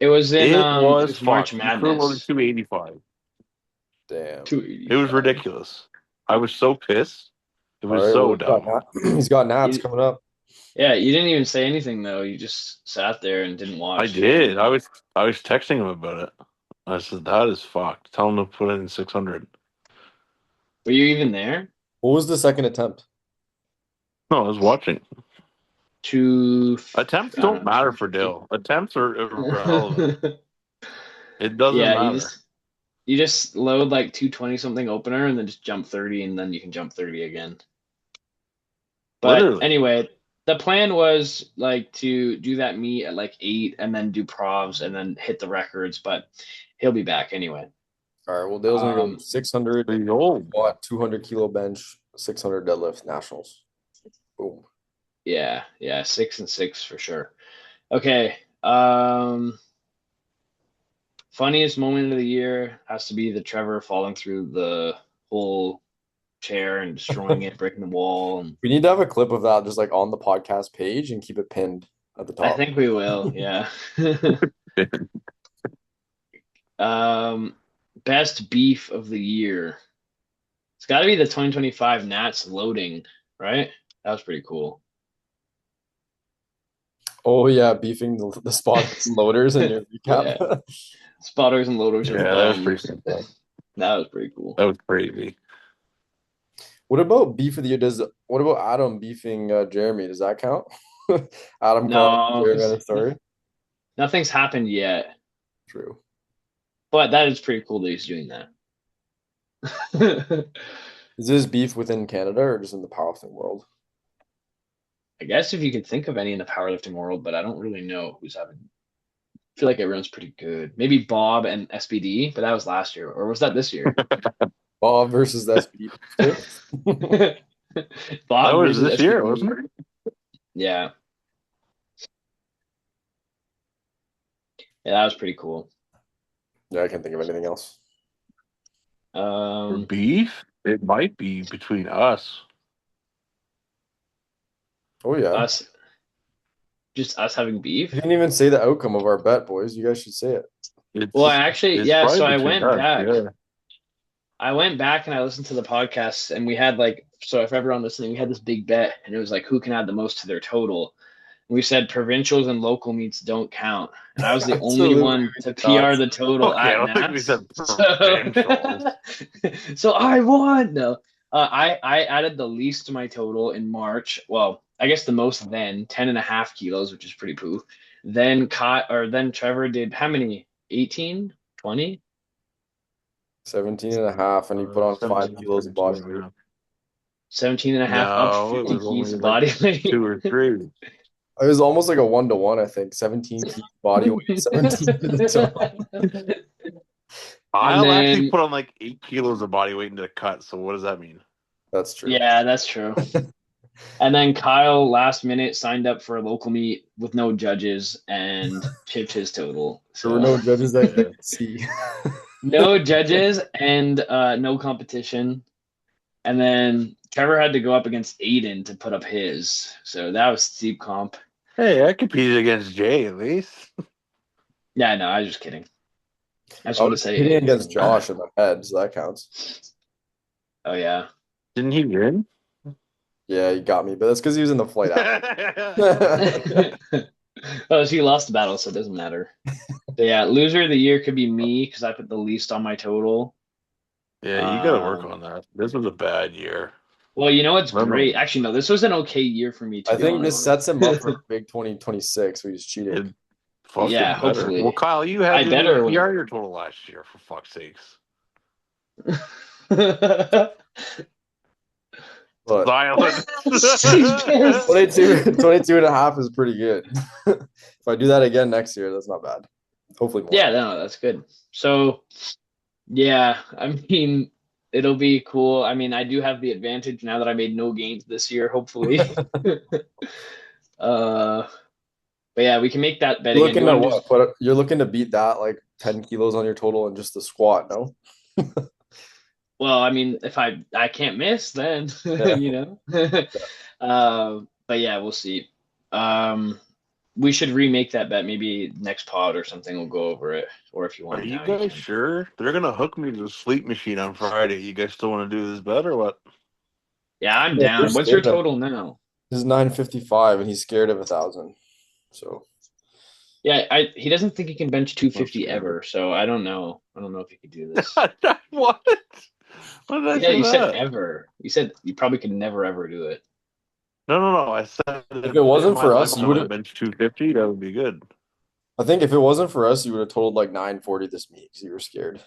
It was in It March was March Madness. Madness. 285. Damn. 280. It was ridiculous. I was so pissed. It was All right, so well, dumb. he's got Nats You- coming up. Yeah, you didn't even say anything though. You just sat there and didn't watch. I did. I was texting him about it. I said, that is fucked. Tell him to put it in 600. Were you even there? What was the second attempt? No, I was watching. Attempts don't matter for Dale. Attempts are irrelevant. It doesn't Yeah, matter. you just load like 220 something opener and then just jump 30 and then you can jump 30 again. But Literally. anyway, the plan was like to do that meet at like 8 and then do provs and then hit the records, but he'll be back anyway. All right. Well, Dale's gonna go 600 Pretty old. squat, 200 kilo bench, 600 deadlift nationals. Boom. Yeah, 6 and 6 for sure. Okay. Funniest moment of the year has to be the Trevor falling through the whole chair and destroying it, breaking the wall. And We need to have a clip of that just like on the podcast page and keep it pinned at the top. I think we will, yeah. Best beef of the year. It's got to be the 2025 Nats loading, right? That was pretty cool. Oh yeah, beefing the spotters and loaders in your recap. Spotters and loaders. Yeah, that was pretty simple. That was pretty cool. That was crazy. What about beef of the year? What about Adam beefing Jeremy? Does that count? Adam No, Jeremy on a story. Nothing's happened yet. True. But that is pretty cool that he's doing that. Is this beef within Canada or just in the powerlifting world? I guess if you could think of any in the powerlifting world, but I don't really know who's having. I feel like everyone's pretty good. Maybe Bob and SBD, but that was last year, or was that this year? Bob versus the SPD. Bob That was versus this year, SBD. wasn't it? Yeah. Yeah, that was pretty cool. Yeah, I can't think of anything else. For beef? It might be between us. Oh yeah. Us having beef. You didn't even say the outcome of our bet, boys. You guys should say it. Well, actually, it's yeah. probably So I between went us, back. yeah. I went back and I listened to the podcast, and we had so if everyone listening, we had this big bet, and it was like who can add the most to their total. We said provincials and local meets don't count, and I was the only one to PR the total Okay, I at don't think we Nats. said provincials. So I won. No, I added the least to my total in March. Well, I guess the most then 10.5 kilos, which is pretty poo. Then Trevor did how many? 18, 20? 17.5, and you put on 5 kilos of body weight. 17.5 up 50 keys of body weight. 2 or 3. It was almost like a 1-to-1, I think. 17 key body weight, 17 to the total. I'll actually put on like 8 kilos of body weight into the cut. So what does that mean? That's true. Yeah, that's true. And then Kyle last minute signed up for a local meet with no judges and chipped his total. There were no judges that you could see. No judges and no competition. And then Trevor had to go up against Aiden to put up his. So that was steep comp. Hey, I competed against Jay at least. Yeah, no, I was just kidding. I just I want to was say hitting against Josh in the head, so that counts. Oh yeah. Didn't he win? Yeah, he got me, but that's because he was in the flight after. Oh, so he lost the battle, so it doesn't matter. But yeah, loser of the year could be me because I put the least on my total. Yeah, you got to work on that. This was a bad year. Well, you know what's great? Actually, no, this was an okay year for me too. I think this sets him up for big 2026. We just cheated. Yeah, hopefully. Well, Kyle, you had PR your total last year, for fuck's sakes. But Silent. 22.5 is pretty good. If I do that again next year, that's not bad. Hopefully more. Yeah, no, that's good. So, yeah, I mean, it'll be cool. I mean, I do have the advantage now that I made no gains this year, hopefully. But yeah, we can make that bet again. You're looking to beat that like 10 kilos on your total and just the squat, no? Well, I mean, if I can't miss, then you know. But yeah, we'll see. We should remake that bet. Maybe next pod or something. We'll go over it. Or if you want. Are you guys sure? They're gonna hook me to the sleep machine on Friday. You guys still want to do this bet or what? Yeah, I'm down. What's your total now? This is 955, and he's scared of 1,000. So. Yeah, he doesn't think he can bench 250 ever. So I don't know. I don't know if he could do this. What? What did I Yeah, you said ever. You said you probably could never ever do it. No. I said If it wasn't in my for us, you lifetime would I have. bench 250. That would be good. I think if it wasn't for us, you would have totaled like 940 this meet because you were scared.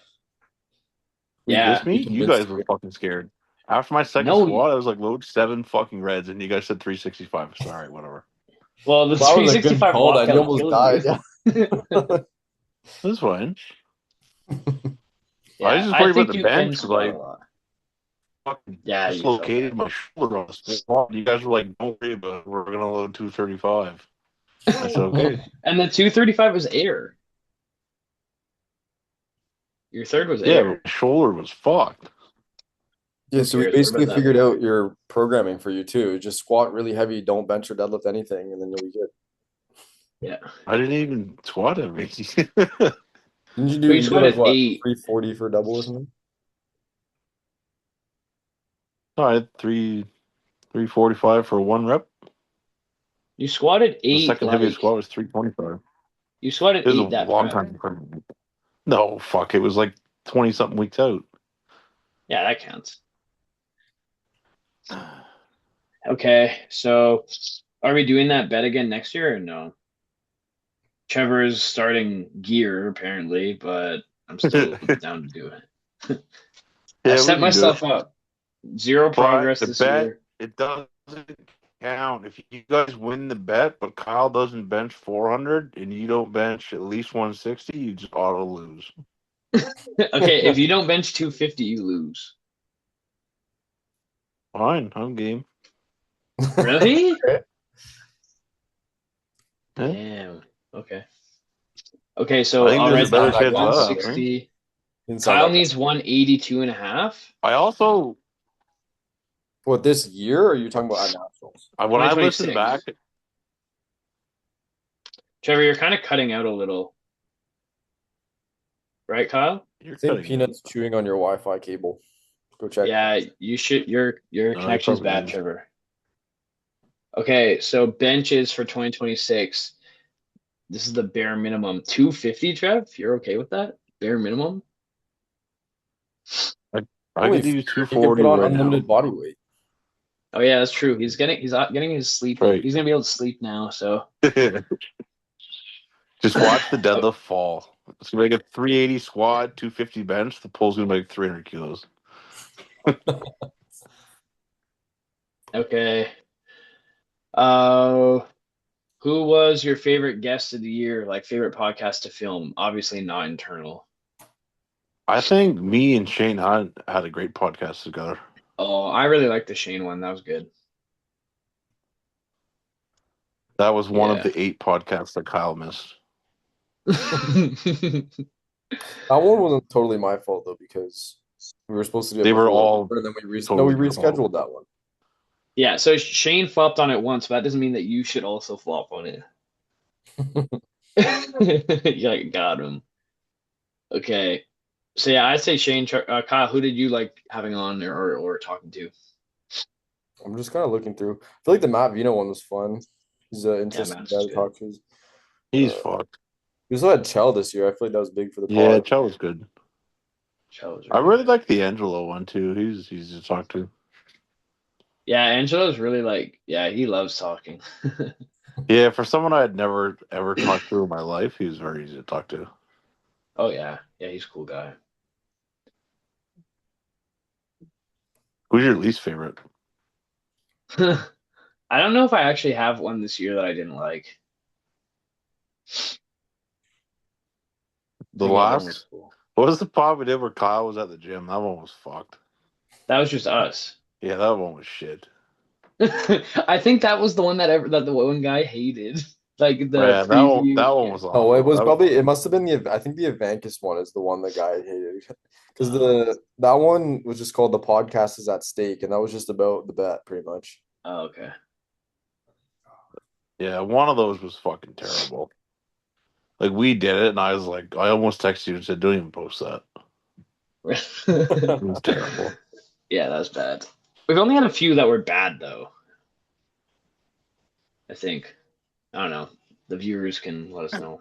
Yeah. This meet, We you convinced guys were you. fucking scared. After my second No. squat, I was like, load 7 fucking reds, and you guys said 365. I said, all right, whatever. Well, the That was a good 365 call. Then you walkout almost killed died. you. Yeah. That's fine. I Yeah, was just I worried about think the you can bench because squat a I lot. fucking Yeah, you felt dislocated that. my shoulder on the squat. You guys were like, don't worry about it. We're gonna load 235. I said, okay. And the 235 was air. Your third was Yeah, air. but my shoulder was fucked. Yeah, Who so we cares? What basically about that? figured out your programming for you too. Just squat really heavy, don't bench or deadlift anything, and then you'll be good. Yeah. I didn't even squat heavy. Didn't you But do you you did like squatted what 8. 340 for a double or something? No, I had 345 for 1 rep. You squatted The 8 second heaviest like squat was 325. you squatted It was a 8 that long prep. time. No, fuck. It was like 20 something weeks out. Yeah, that counts. Okay, so are we doing that bet again next year or no? Trevor is starting gear apparently, but I'm still down to do it. I Yeah, we set can do it. myself up. Zero But progress the this bet, year. it doesn't count. If you guys win the bet, but Kyle doesn't bench 400 and you don't bench at least 160, you just auto lose. Okay, if you don't bench 250, you lose. Fine, I'm game. Really? Yeah. Damn. Okay. Okay, I so think I'll there's a write better down chance of that happening. 160. Inside Kyle that. needs 182 and a half. I also, What, this year or are you talking about at nationals? when I listened 2026. back, Trevor, you're kind of cutting out a little. Right, Kyle? you're I think cutting Peanut's it. chewing on your Wi-Fi cable. Go check. Yeah, you should. Your No, connection's probably bad, is. Trevor. Okay, so benches for 2026. This is the bare minimum 250, Trev. You're okay with that? Bare minimum? I Holy could do fuck, you can 240 put on right unlimited now. body weight. Oh yeah, that's true. He's getting his sleep. Right. He's gonna be able to sleep now. So Just watch the deadlift fall. It's gonna make a 380 squat, 250 bench. The pull's gonna make 300 kilos. okay. Who was your favorite guest of the year? Like favorite podcast to film? Obviously not internal. I think me and Shane had a great podcast together. Oh, I really liked the Shane one. That was good. That was one of Yeah. the 8 podcasts that Kyle missed. That one wasn't totally my fault though because we were supposed to do it They were before, all and then we totally your fault. rescheduled that one. Yeah, so Shane flopped on it once, but that doesn't mean that you should also flop on it. Yeah, got him. Okay. So yeah, I'd say Shane, Kyle, who did you like having on or talking to? I'm just kind of looking through. I feel like the Matt Vino one was fun. He's an interesting Matt's guy to good. talk to. He's fucked. We also had Chell this year. I feel like that was big for the Yeah, pod. Chell was good. Charles, I really like the Angelo one too. He's easy to talk to. Yeah, Angelo's really like, yeah, he loves talking. Yeah, for someone I had never ever talked to in my life, he was very easy to talk to. Oh yeah, he's a cool guy. Who's your least favorite? I don't know if I actually have one this year that I didn't like. The I think everyone was last? cool. What was the pod we did where Kyle was at the gym? That one was fucked. That was just us. Yeah, that one was shit. I think that was the one that the one guy hated. Like the Yeah, preview. that one was awful. Oh, it was That probably it must have been I think the Evankis one is the one the guy hated because that one was just called The Podcast Is at Stake, and that was just about the bet pretty much. Oh, okay. Yeah, one of those was fucking terrible. Like we did it, and I was like, I almost texted you and said, "Don't even post that." It was terrible. Yeah, that was bad. We've only had a few that were bad though. I think. I don't know. The viewers can let us know.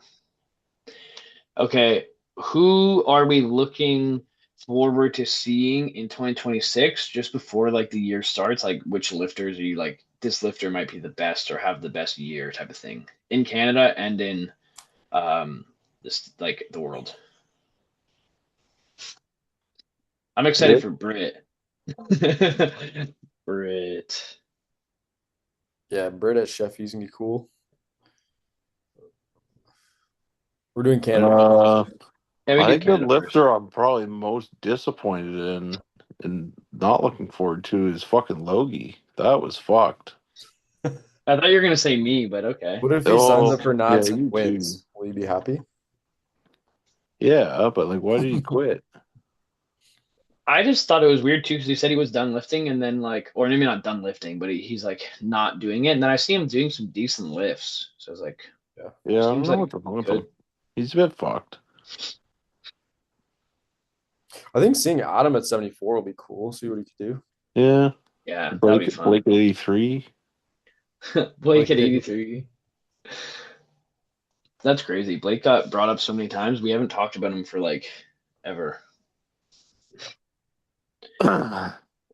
Okay, who are we looking forward to seeing in 2026 just before like the year starts? Like which lifters are you like this lifter might be the best or have the best year type of thing in Canada and in this like the world. I'm excited for Britt. Britt. Yeah, Britt at Sheffield's gonna be cool. We're doing Canada. Yeah, we I do think the Canada first. lifter I'm probably most disappointed in and not looking forward to is fucking Logie. That was fucked. I thought you were gonna say me, but okay. What if he Oh, signs up for Nats yeah, you and wins? Will you be happy? Yeah, but like, why did he quit? I just thought it was weird too because he said he was done lifting and then like, or maybe not done lifting, but he's like not doing it. And then I see him doing some decent lifts, so I was like, Yeah, I don't seems know like what's wrong with good. him. He's a bit fucked. I think seeing Adam at 74 will be cool. See what he could do. Yeah, Yeah, that'd Blake, be fun. Blake 83. Blake at 83. That's crazy. Blake got brought up so many times. We haven't talked about him for like ever.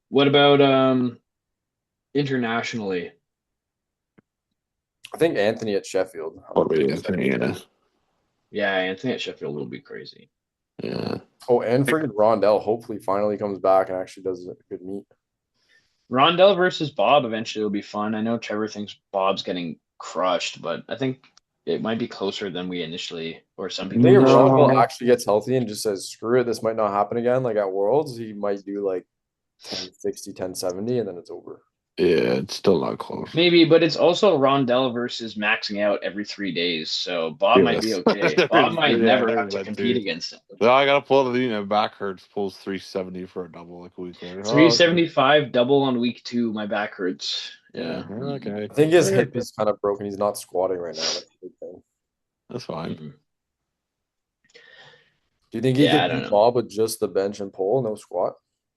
What about internationally? I think Anthony at Sheffield. Probably Anthony, yeah. Yeah, Anthony at Sheffield will be crazy. Yeah. Oh, and friggin' Rondell hopefully finally comes back and actually does a good meet. Rondell versus Bob eventually will be fun. I know Trevor thinks Bob's getting crushed, but I think it might be closer than we initially or some I people. think if No. Rondell actually gets healthy and just says, screw it, this might not happen again, like at Worlds, he might do like 1060, 1070, and then it's over. Yeah, it's still not close. Maybe, but it's also Rondell versus maxing out every 3 days. So Bob might be Yes. okay. Bob might Yeah, never I have heard to that compete too. against him. Well, I gotta pull the my back hurts, pulls 370 for a double like a week later. 375 double on week 2. My back hurts. Yeah, okay. I think his hip is kind of broken. He's not squatting right now. That's a big thing. That's fine. Mhm. Do you think he Yeah, I can don't beat know. Bob with just the bench and pull, no squat?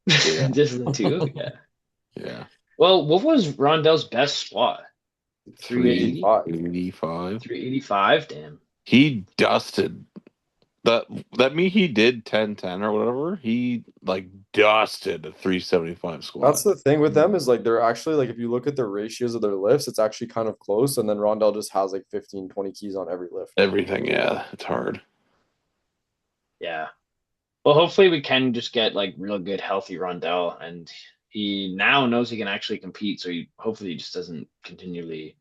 Yeah. Just the 2. Yeah. Yeah. Well, what was Rondell's best squat? 380? 385. 385? Damn. He dusted that meet he did 10-10 or whatever. He like dusted a 375 squat. That's the thing with them is like they're actually like if you look at the ratios of their lifts, it's actually kind of close. And then Rondell just has like 15, 20 keys on every lift. Everything, yeah, it's hard. Yeah. Well, hopefully we can just get like real good, healthy Rondell, and he now knows he can actually compete. So hopefully he just doesn't continually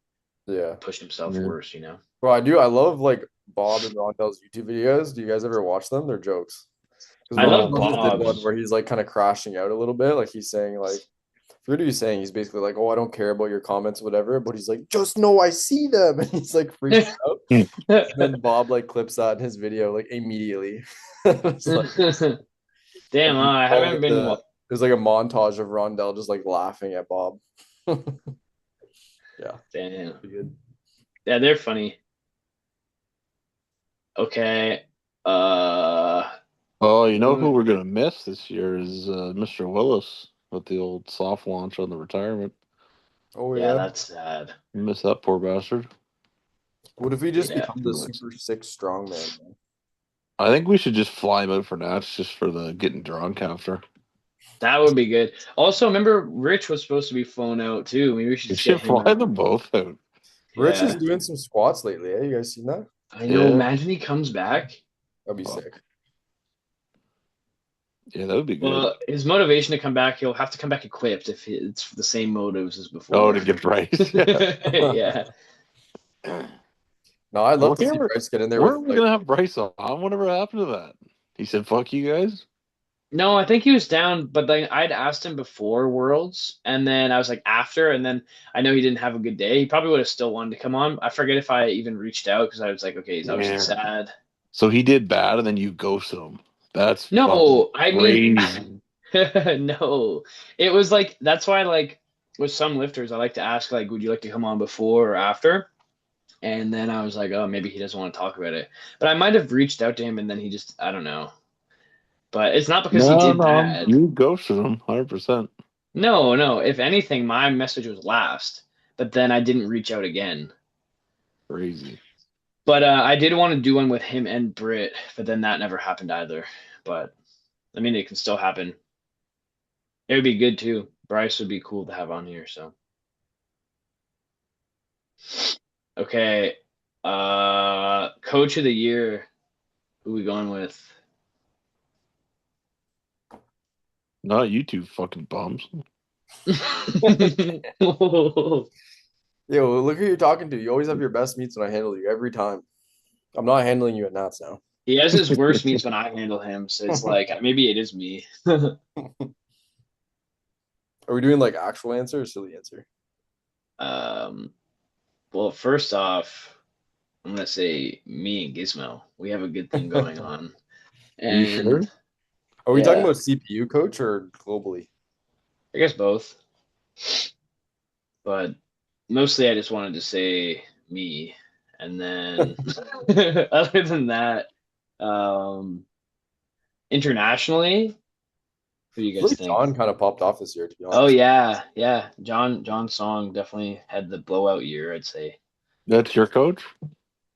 Yeah. push himself Yeah. worse, you know? Well, I love like Bob and Rondell's YouTube videos. Do you guys ever watch them? They're jokes. 'Cause I love Rondell just did one Bob's. where he's like kind of crashing out a little bit. Like he's saying like I forget what he's saying. He's basically like, "Oh, I don't care about your comments, whatever." But he's like, "Just know I see them," and he's like freaking out. And then Bob like clips that in his video like immediately. It's like, Damn, I haven't been. There's like a montage of Rondell just like laughing at Bob. Yeah, Damn. pretty good. Yeah, they're funny. Okay. Oh, you know who we're gonna miss this year is Mr. Willis with the old soft launch on the retirement. Oh yeah, yeah. that's sad. Miss that poor bastard. What if we just Yeah. become the super sick strongman? Man? I think we should just fly him out for Nats just for the getting drunk after. That would be good. Also, remember Rich was supposed to be flown out too. Maybe we should We just should get him fly out. them both out. Rich is Yeah. doing some squats lately. Eh? You guys seen that? I know. Yeah. Imagine he comes back. That'd be Oh. sick. Yeah, that would be good. Well, his motivation to come back, he'll have to come back equipped if it's the same motives as before. Oh, to get Bryce. Yeah. No, I'd love to Okay, see Bryce get in there Weren't with we like, gonna have Bryce on? Whatever happened to that? He said, "Fuck you guys." No, I think he was down, but then I'd asked him before Worlds, and then I was like after, and then I know he didn't have a good day. He probably would have still wanted to come on. I forget if I even reached out because I was like, okay, he's obviously Yeah. sad. So he did bad, and then you ghosted him. That's No, I fucking mean, crazy. no, it was like that's why like with some lifters I like to ask like, would you like to come on before or after? And then I was like, oh, maybe he doesn't want to talk about it. But I might have reached out to him, and then he just I don't know. But it's not because he did bad. You ghosted him 100%. No. If anything, my message was last, but then I didn't reach out again. Crazy. But I did want to do one with him and Britt, but then that never happened either. But I mean, it can still happen. It would be good too. Bryce would be cool to have on here. So Okay. Coach of the year. Who we going with? Not you two fucking bums. Yo, look who you're talking to. You always have your best meets when I handle you every time. I'm not handling you at Nats now. He has his worst meets when I handle him, so it's like maybe it is me. Are we doing like actual answer or silly answer? Well, first off, I'm gonna say me and Gizmo. We have a good thing going on. Are you And sure? Are we talking Yeah. about CPU coach or globally? I guess both. But mostly I just wanted to say me. And then other than that, internationally, who do you I feel guys like think? John kind of popped off this year, to be honest. Oh yeah. John Song definitely had the blowout year, I'd say. That's your coach?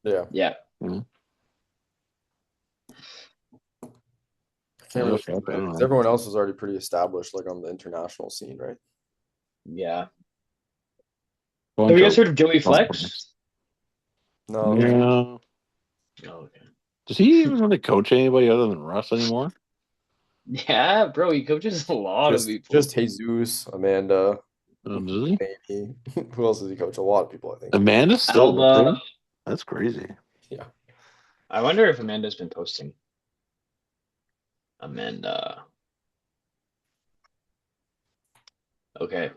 Yeah. Yeah. I can't really Yeah, fuck, I don't because know. everyone else was already pretty established, like on the international scene, right? Yeah. Bunch Have you guys of- heard of Joey Flex? No, Yeah. Oh, okay. Does he even really coach anybody other than Russ anymore? Yeah, bro, he coaches a lot of people. just Jesus, Amanda, Does he? maybe. Who else does he coach? A lot of people, I think. Amanda's still Alba. with him? That's crazy. I wonder if Amanda's been posting. Amanda. Okay.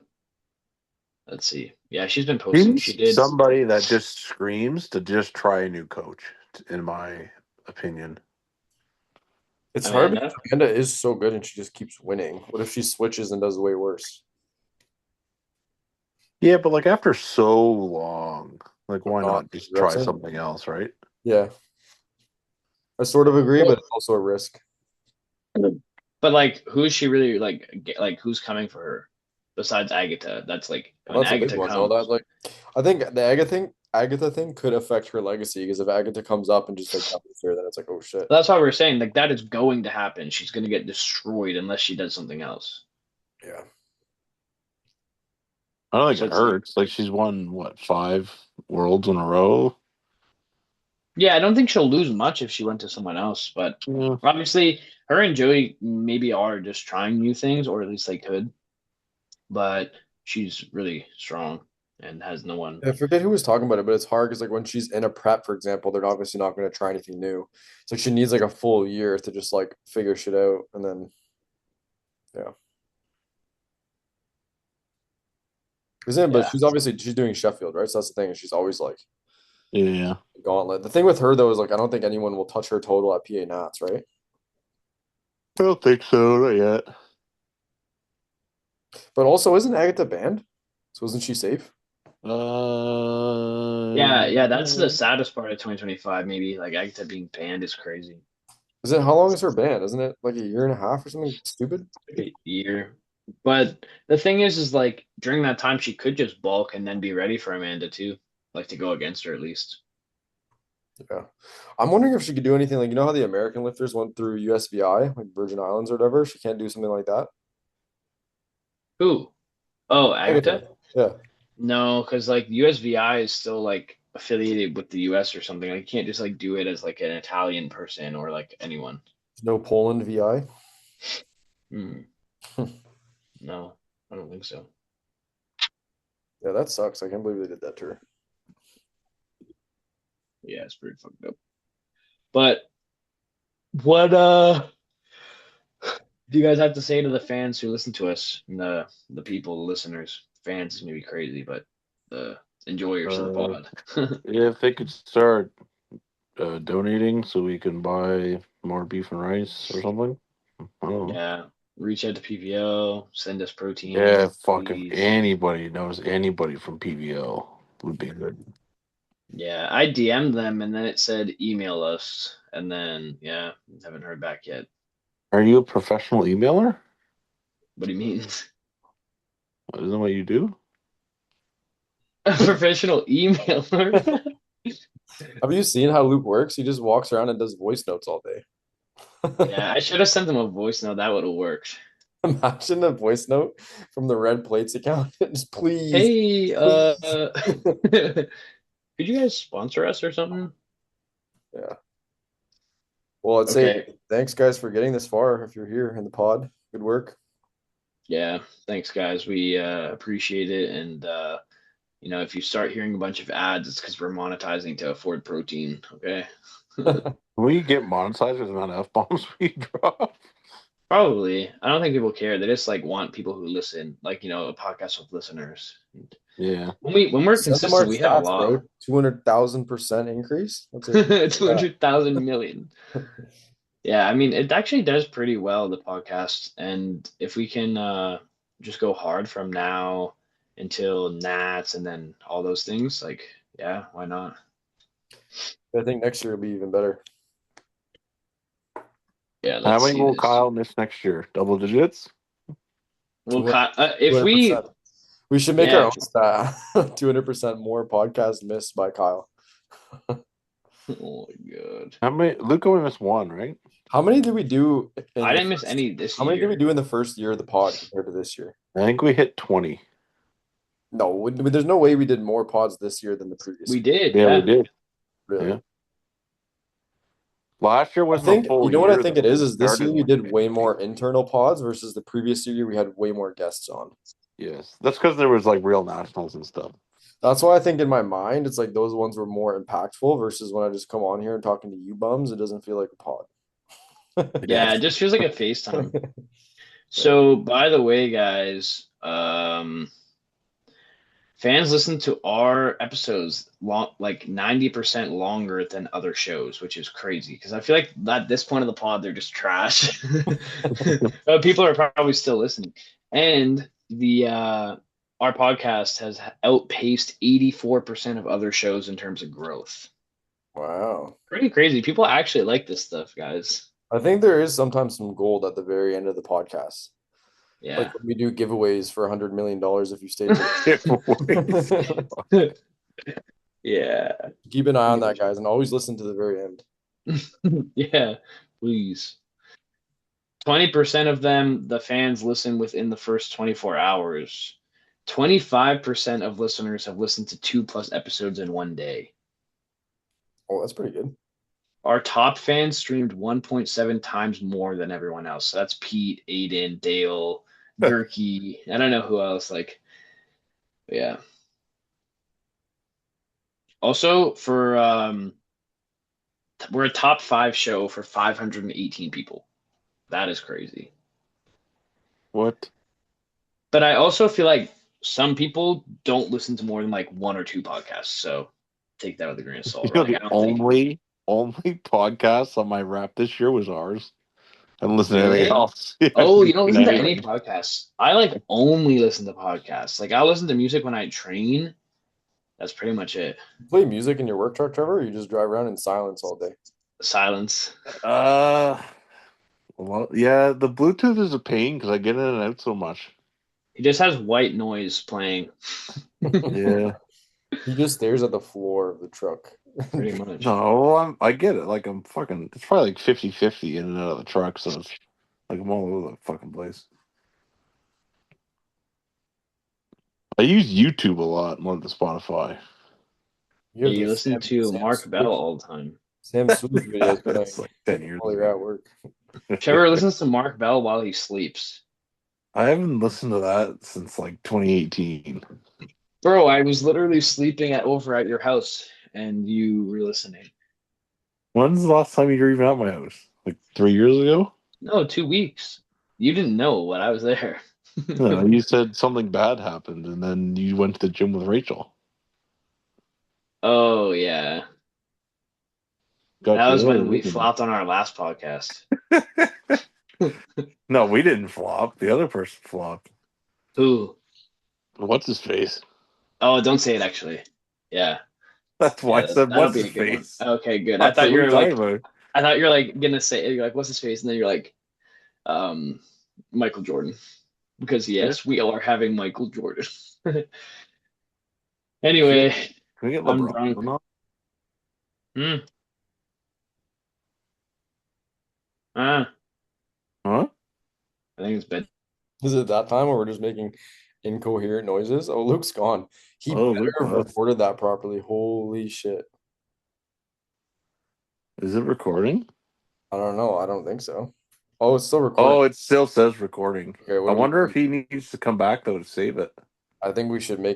Let's see. Yeah, she's been posting. She did. Somebody that just screams to just try a new coach, in my opinion. It's hard Amanda? because Amanda is so good and she just keeps winning. What if she switches and does way worse? Yeah, but like after so long, like why Not not just try progressing? something else, right? Yeah. I sort of agree, but it's also a risk. But like, who is she really like? Who's coming for her besides Agatha? That's like when That's a big Agatha one, though. comes. That, like, I think the Agatha thing could affect her legacy because if Agatha comes up and just like happens here, then it's like, oh shit. That's why we're saying like that is going to happen. She's going to get destroyed unless she does something else. Yeah. I don't think So it it's like- hurts. Like she's won what 5 worlds in a row. Yeah, I don't think she'll lose much if she went to someone else. But Yeah. obviously, her and Joey maybe are just trying new things, or at least they could. But she's really strong and has no one. I forget who was talking about it, but it's hard because like when she's in a prep, for example, they're obviously not going to try anything new. So she needs like a full year to just like figure shit out, and then isn't it? But she's doing Sheffield, right? So that's the thing. She's always like Yeah. gauntlet. The thing with her though is like I don't think anyone will touch her total at PA Nats, right? I don't think so, not yet. But also, isn't Agatha banned? So isn't she safe? Yeah, that's the saddest part of 2025. Maybe like Agatha being banned is crazy. Is it how long is her ban? Isn't it like a year and a half or something stupid? A year. But the thing is like during that time she could just bulk and then be ready for Amanda too, like to go against her at least. Yeah. I'm wondering if she could do anything like you know how the American lifters went through USVI, like Virgin Islands or whatever. She can't do something like that. Who? Oh, Agatha? Yeah. No, because like USVI is still like affiliated with the US or something. Like you can't just like do it as like an Italian person or like anyone. No Poland VI. Hmm. No, I don't think so. Yeah, that sucks. I can't believe they did that to her. Yeah, it's pretty fucked up. But what do you guys have to say to the fans who listen to us? And the people, the listeners, fans is maybe crazy, but the enjoyers of the pod. Yeah, if they could start donating so we can buy more beef and rice or something. I don't know. Yeah. Reach out to PVO, send us protein. Yeah, fuck please. if anybody knows anybody from PVO would be good. Yeah, I DM'd them and then it said email us. And then, yeah, haven't heard back yet. Are you a professional emailer? What do you mean? Isn't that what you do? A professional emailer? Have you seen how Luke works? He just walks around and does voice notes all day. Yeah, I should have sent them a voice note. That would have worked. Imagine a voice note from the Red Plates account. Just please. Hey, Could you guys sponsor us or something? Yeah. Well, I'd say Okay. thanks, guys, for getting this far. If you're here in the pod, good work. Yeah. Thanks, guys. We appreciate it. And if you start hearing a bunch of ads, it's because we're monetizing to afford protein. Okay. We get monetized with the amount of F bombs we drop. Probably. I don't think people care. They just like want people who listen, like, a podcast with listeners. Yeah. When we're Send them our consistent, we have a stats, bro. lot. 200,000% increase. That's it. 200,000 million. Yeah, I mean, it actually does pretty well, the podcast. And if we can just go hard from now until Nats and then all those things, like, yeah, why not? I think next year will be even better. Yeah, How let's many see will this. Kyle miss next year? Double digits? Well, if we 200%. We should make Yeah. our own stat. 200% more podcasts missed by Kyle. Oh my god. How many? Luke only missed one, right? How many did we do? I didn't miss any this How many did we year. do in the first year of the pod compared to this year? I think we hit 20. No, there's no way we did more pods this year than the previous We year. did, Yeah, yeah. we did. Really? Yeah. Last year I wasn't think a full you know what I year, think though. it is this Started year we like- did way more internal pods versus the previous year we had way more guests on. Yes, that's because there was like real nationals and stuff. That's why I think in my mind it's like those ones were more impactful versus when I just come on here and talking to you bums, it doesn't feel like a pod. Yeah, it just feels like a FaceTime. So, by the way, guys, fans listen to our episodes like 90% longer than other shows, which is crazy because I feel like at this point of the pod they're just trash. But people are probably still listening, and our podcast has outpaced 84% of other shows in terms of growth. Wow. Pretty crazy. People actually like this stuff, guys. I think there is sometimes some gold at the very end of the podcast. Yeah. Like when we do giveaways for $100 million if you stay till Yeah. keep an eye on that, guys, and always listen to the very end. Yeah, please. 20% of them, the fans listen within the first 24 hours. 25% of listeners have listened to 2+ episodes in one day. Oh, that's pretty good. Our top fans streamed 1.7 times more than everyone else. So that's Pete, Aiden, Dale, Durkee. I don't know who else. But yeah. Also, we're a top 5 show for 518 people. That is crazy. What? But I also feel like some people don't listen to more than like 1 or 2 podcasts. So take that with a grain of salt. You know, Like, I the don't think- only podcast on my rap this year was ours. I didn't listen to anything Really? else. Oh, you don't listen to any Anything. podcasts. I like only listen to podcasts. Like I listen to music when I train. That's pretty much it. You play music in your work truck, Trevor, or you just drive around in silence all day? Silence. Well, yeah, the Bluetooth is a pain because I get in and out so much. He just has white noise playing. Yeah. He just stares at the floor of the truck. Pretty much. No, I get it. Like, it's probably like 50-50 in and out of the truck, so it's like I'm all over the fucking place. I use YouTube a lot more than Spotify. have You the listen Sam- to Sam Mark Smith- Bell all the time. Sam Smith videos That's playing like 10 years while you're at ago. work. Trevor listens to Mark Bell while he sleeps. I haven't listened to that since like 2018. Bro, I was literally sleeping over at your house and you were listening. When's the last time you were even at my house? Like 3 years ago? No, 2 weeks. You didn't know when I was there. No, you said something bad happened, and then you went to the gym with Rachel. Oh yeah. Got That you was there, when we didn't you? flopped on our last podcast. No, we didn't flop. The other person flopped. Who? What's his face? Oh, don't say it actually. Yeah. That's why Yeah, I said that'll what's be his a good one. face. Okay, good. That's I thought what you were we're like talking about. I thought you were like gonna say you're like, what's his face? And then you're like, Michael Jordan. Because yes, we are having Michael Jordan. Anyway, Can we get I'm LeBron? drunk. on? I Huh? think it's bed. Is it that time, or we're just making incoherent noises. Oh, Luke's gone. He Oh, better Luke have left. recorded that properly. Holy shit. Is it recording? I don't know. I don't think so. Oh, it's still Oh, recording. it still says recording. Okay, what I do we wonder do? if he needs to come back though to save it. I think we should make